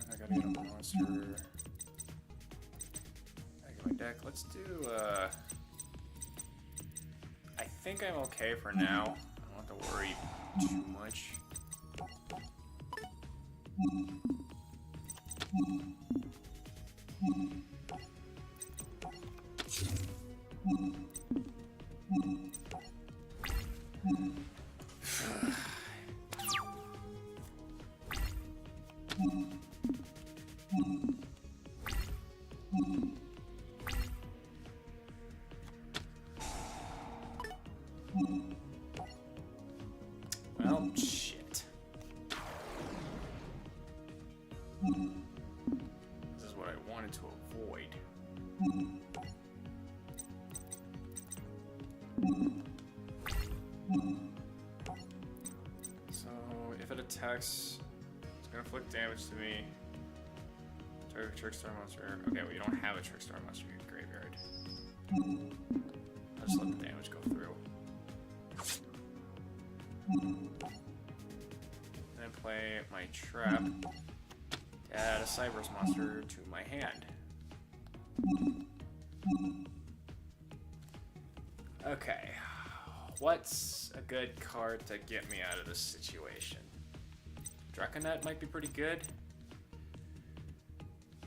[SPEAKER 2] I gotta get a monster. I get my deck. Let's do, I think I'm okay for now. I don't have to worry too much. Well, shit. This is what I wanted to avoid. So, if it attacks, it's gonna inflict damage to me. Target Trickstar monster. Okay, well, you don't have a Trickstar monster in your graveyard. I'll just let the damage go through. Then play my trap. Add a Cyberus monster to my hand. Okay. What's a good card to get me out of this situation? Draconet might be pretty good.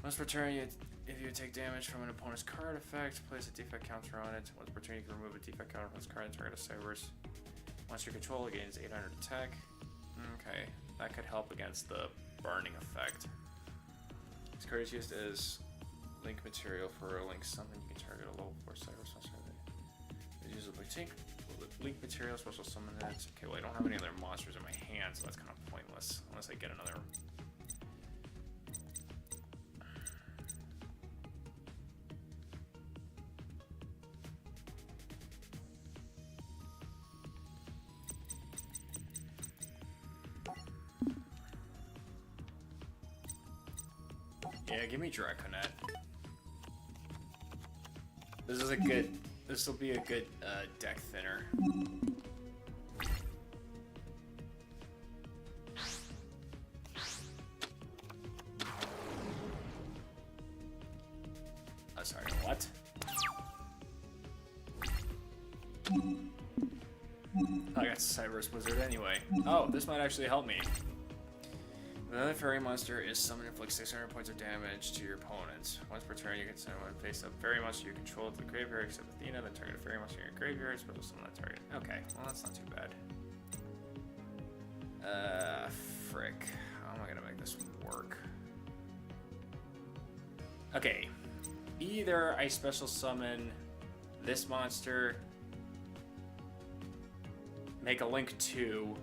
[SPEAKER 2] Once per turn, if you take damage from an opponent's card effect, place a defect counter on it. Once per turn, you can remove a defect counter from this card and target a Cyberus. Once your control gains 800 attack. Okay, that could help against the burning effect. This card is used as link material for a link summon. You can target a level 4 Cyberus monster. It's used as link material, special summon it. Okay, well I don't have any other monsters in my hand, so that's kind of pointless. Unless I get another. Yeah, give me Draconet. This will be a good deck thinner. Oh, sorry, what? I got Cyberus Wizard anyway. Oh, this might actually help me. Another fairy monster is summoned and inflicts 600 points of damage to your opponent. Once per turn, you can send one face up fairy monster you control to the graveyard except Athena, then target a fairy monster in your graveyard, special summon that target. Okay, well that's not too bad. Frick. How am I gonna make this work? Okay. Either I special summon this monster, make a link 2.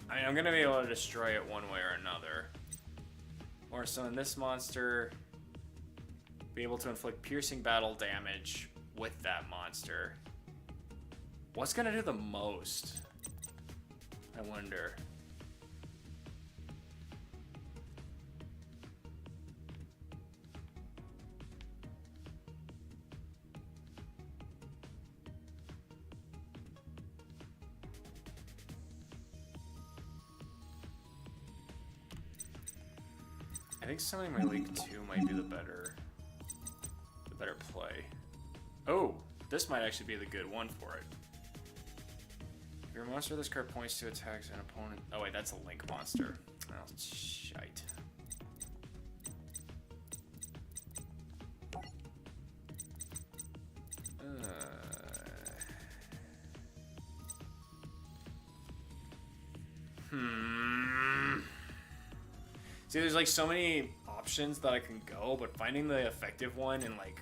[SPEAKER 2] I mean, I'm gonna be able to destroy it one way or another. Or summon this monster, be able to inflict piercing battle damage with that monster. What's gonna do the most? I wonder. I think summoning my League 2 might be the better play. Oh, this might actually be the good one for it. If your monster of this card points to attacks an opponent. Oh wait, that's a Link monster. Oh, shite. See, there's like so many options that I can go, but finding the effective one and like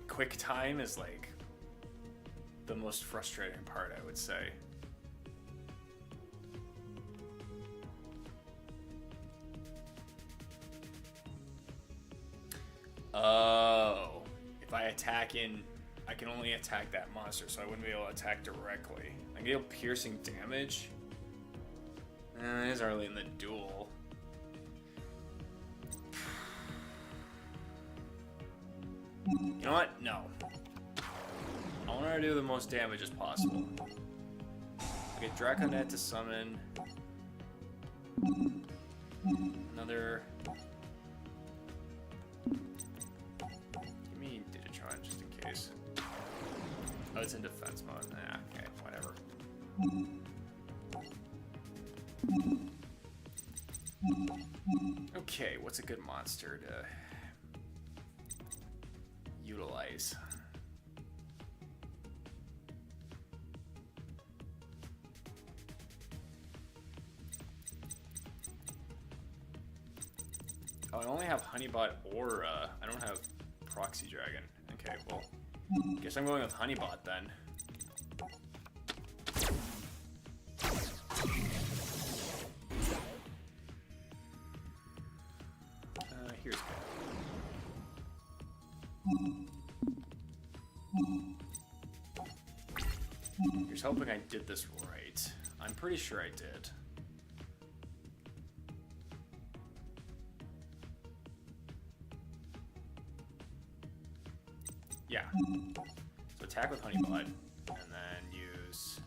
[SPEAKER 2] quick time is like the most frustrating part, I would say. Oh, if I attack in, I can only attack that monster, so I wouldn't be able to attack directly. I can deal piercing damage. It is early in the duel. You know what? No. I want her to do the most damage as possible. I get Draconet to summon another. Give me Digitron just in case. Oh, it's in defense mode. Nah, okay, whatever. Okay, what's a good monster to utilize? Oh, I only have Honeybot or I don't have Proxy Dragon. Okay, well, guess I'm going with Honeybot then. Here's good. Here's hoping I did this right. I'm pretty sure I did. Yeah. So attack with Honeybot, and then use.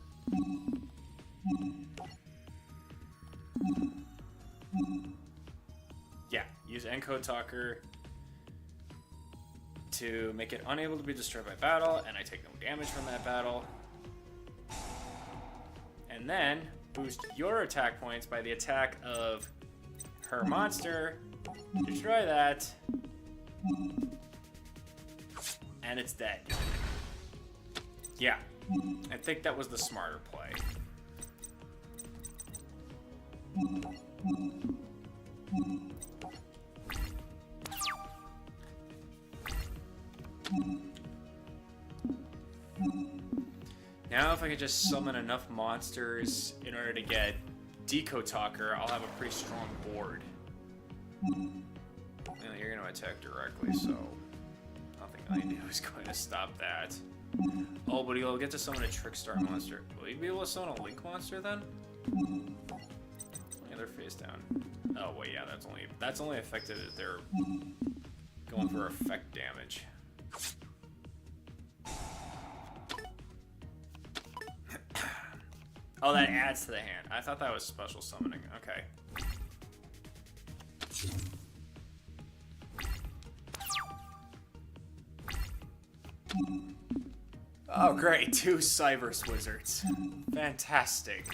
[SPEAKER 2] Yeah, use Encode Talker to make it unable to be destroyed by battle, and I take no damage from that battle. And then boost your attack points by the attack of her monster. Destroy that. And it's dead. Yeah, I think that was the smarter play. Now if I could just summon enough monsters in order to get Deco Talker, I'll have a pretty strong board. Well, you're going to attack directly, so nothing I do is going to stop that. Oh, but he'll get to summon a Trickstar monster. Will he be able to summon a Link monster then? Yeah, they're face down. Oh wait, yeah, that's only affected if they're going for effect damage. Oh, that adds to the hand. I thought that was special summoning. Okay. Oh, great. 2 Cyberse Wizards. Fantastic.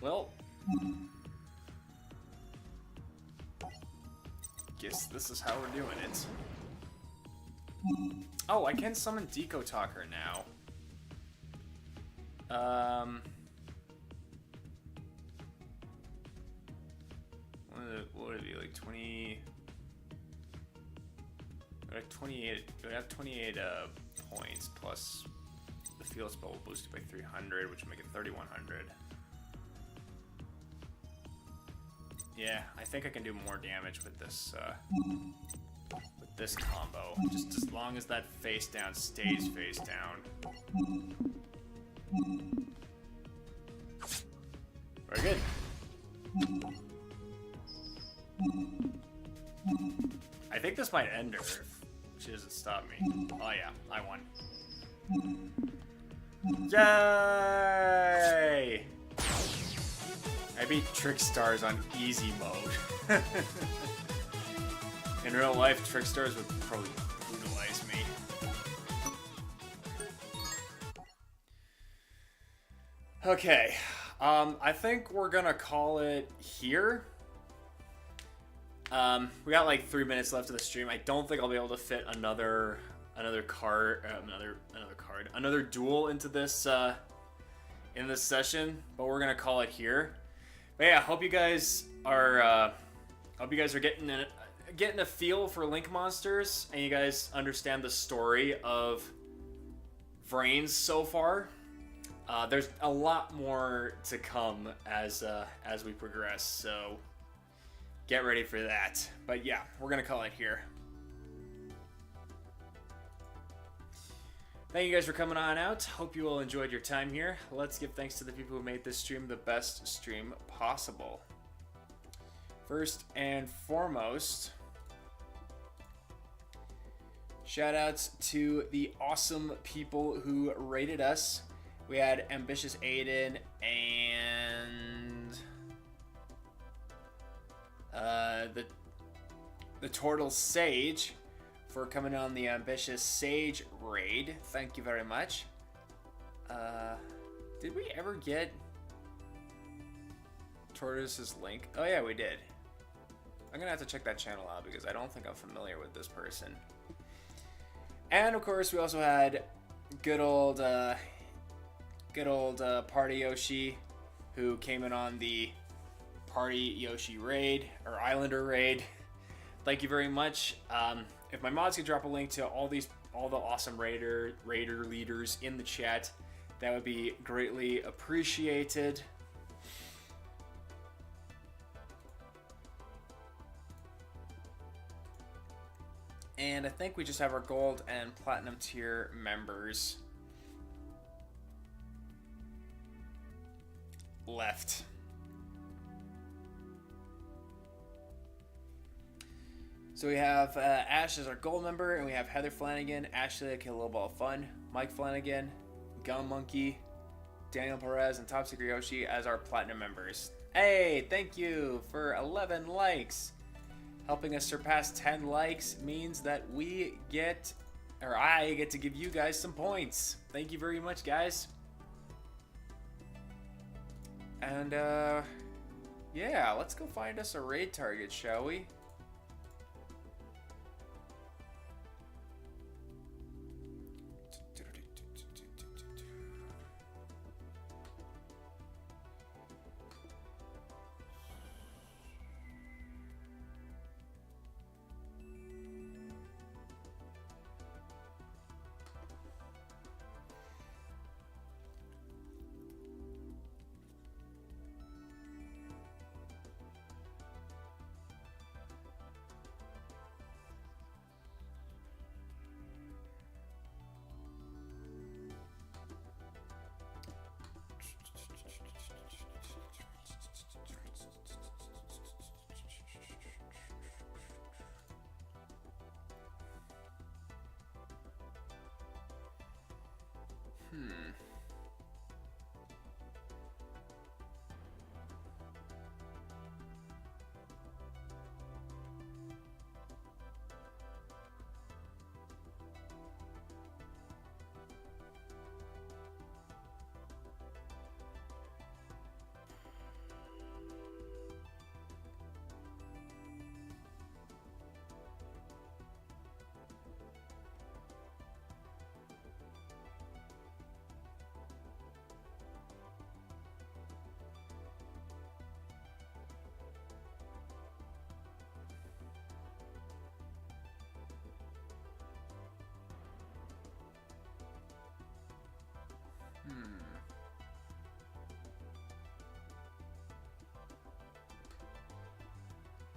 [SPEAKER 2] Well, guess this is how we're doing it. Oh, I can summon Deco Talker now. What would it be, like 20? It would have 28. It would have 28 points plus the field spell will boost it by 300, which would make it 3,100. Yeah, I think I can do more damage with this combo. Just as long as that face down stays face down. Very good. I think this might end her if she doesn't stop me. Oh yeah, I won. Yay! I beat Trickstars on easy mode. In real life, Trickstars would probably brutalize me. Okay, I think we're gonna call it here. We got like 3 minutes left of the stream. I don't think I'll be able to fit another
[SPEAKER 1] another card, another duel into this in this session, but we're gonna call it here. But yeah, hope you guys are getting a feel for Link monsters, and you guys understand the story of VRAINS so far. There's a lot more to come as we progress, so get ready for that. But yeah, we're gonna call it here. Thank you guys for coming on out. Hope you all enjoyed your time here. Let's give thanks to the people who made this stream the best stream possible. First and foremost, shout outs to the awesome people who rated us. We had Ambitious Aiden and the Turtle Sage for coming on the Ambitious Sage raid. Thank you very much. Did we ever get Tortoise's link? Oh yeah, we did. I'm gonna have to check that channel out because I don't think I'm familiar with this person. And of course, we also had good old Party Yoshi, who came in on the Party Yoshi raid or Islander raid. Thank you very much. If my mods could drop a link to all the awesome raider leaders in the chat, that would be greatly appreciated. And I think we just have our gold and platinum tier members left. So we have Ash as our gold member, and we have Heather Flanagan, Ashley like a little ball of fun, Mike Flanagan, Gum Monkey, Daniel Perez, and Top Secret Yoshi as our platinum members. Hey, thank you for 11 likes. Helping us surpass 10 likes means that I get to give you guys some points. Thank you very much, guys. And yeah, let's go find us a raid target, shall we?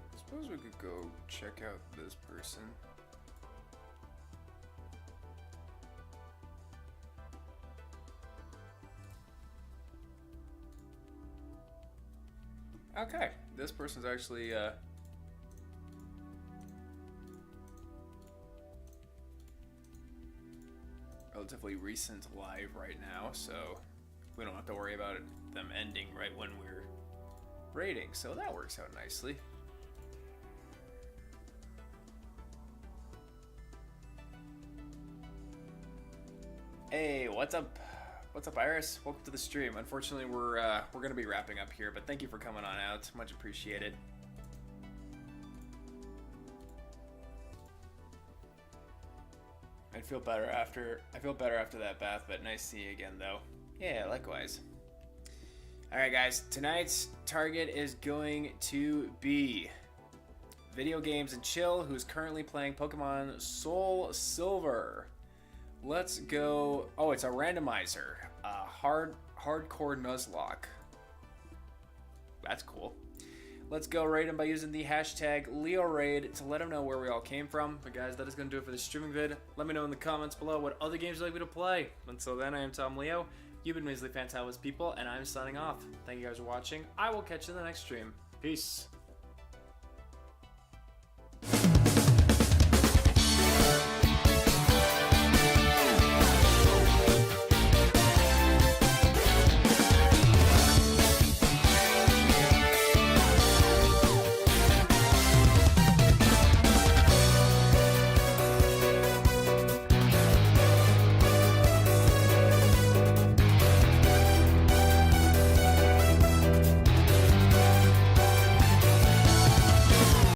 [SPEAKER 1] I suppose we could go check out this person. Okay, this person's actually relatively recent live right now, so we don't have to worry about them ending right when we're raiding, so that works out nicely. Hey, what's up? What's up, Iris? Welcome to the stream. Unfortunately, we're gonna be wrapping up here, but thank you for coming on out. Much appreciated.
[SPEAKER 2] I feel better after that bath, but nice seeing you again, though. Yeah, likewise. All right, guys. Tonight's target is going to be Video Games and Chill, who's currently playing Pokemon Soul Silver. Let's go. Oh, it's a randomizer. Hardcore Nuzlocke. That's cool. Let's go raid him by using the hashtag LeoRaid to let him know where we all came from. But guys, that is going to do it for this streaming vid. Let me know in the comments below what other games you'd like me to play. Until then, I am Tom Leo. You've been Weasley Fantabulous People, and I'm signing off. Thank you guys for watching. I will catch you in the next stream. Peace.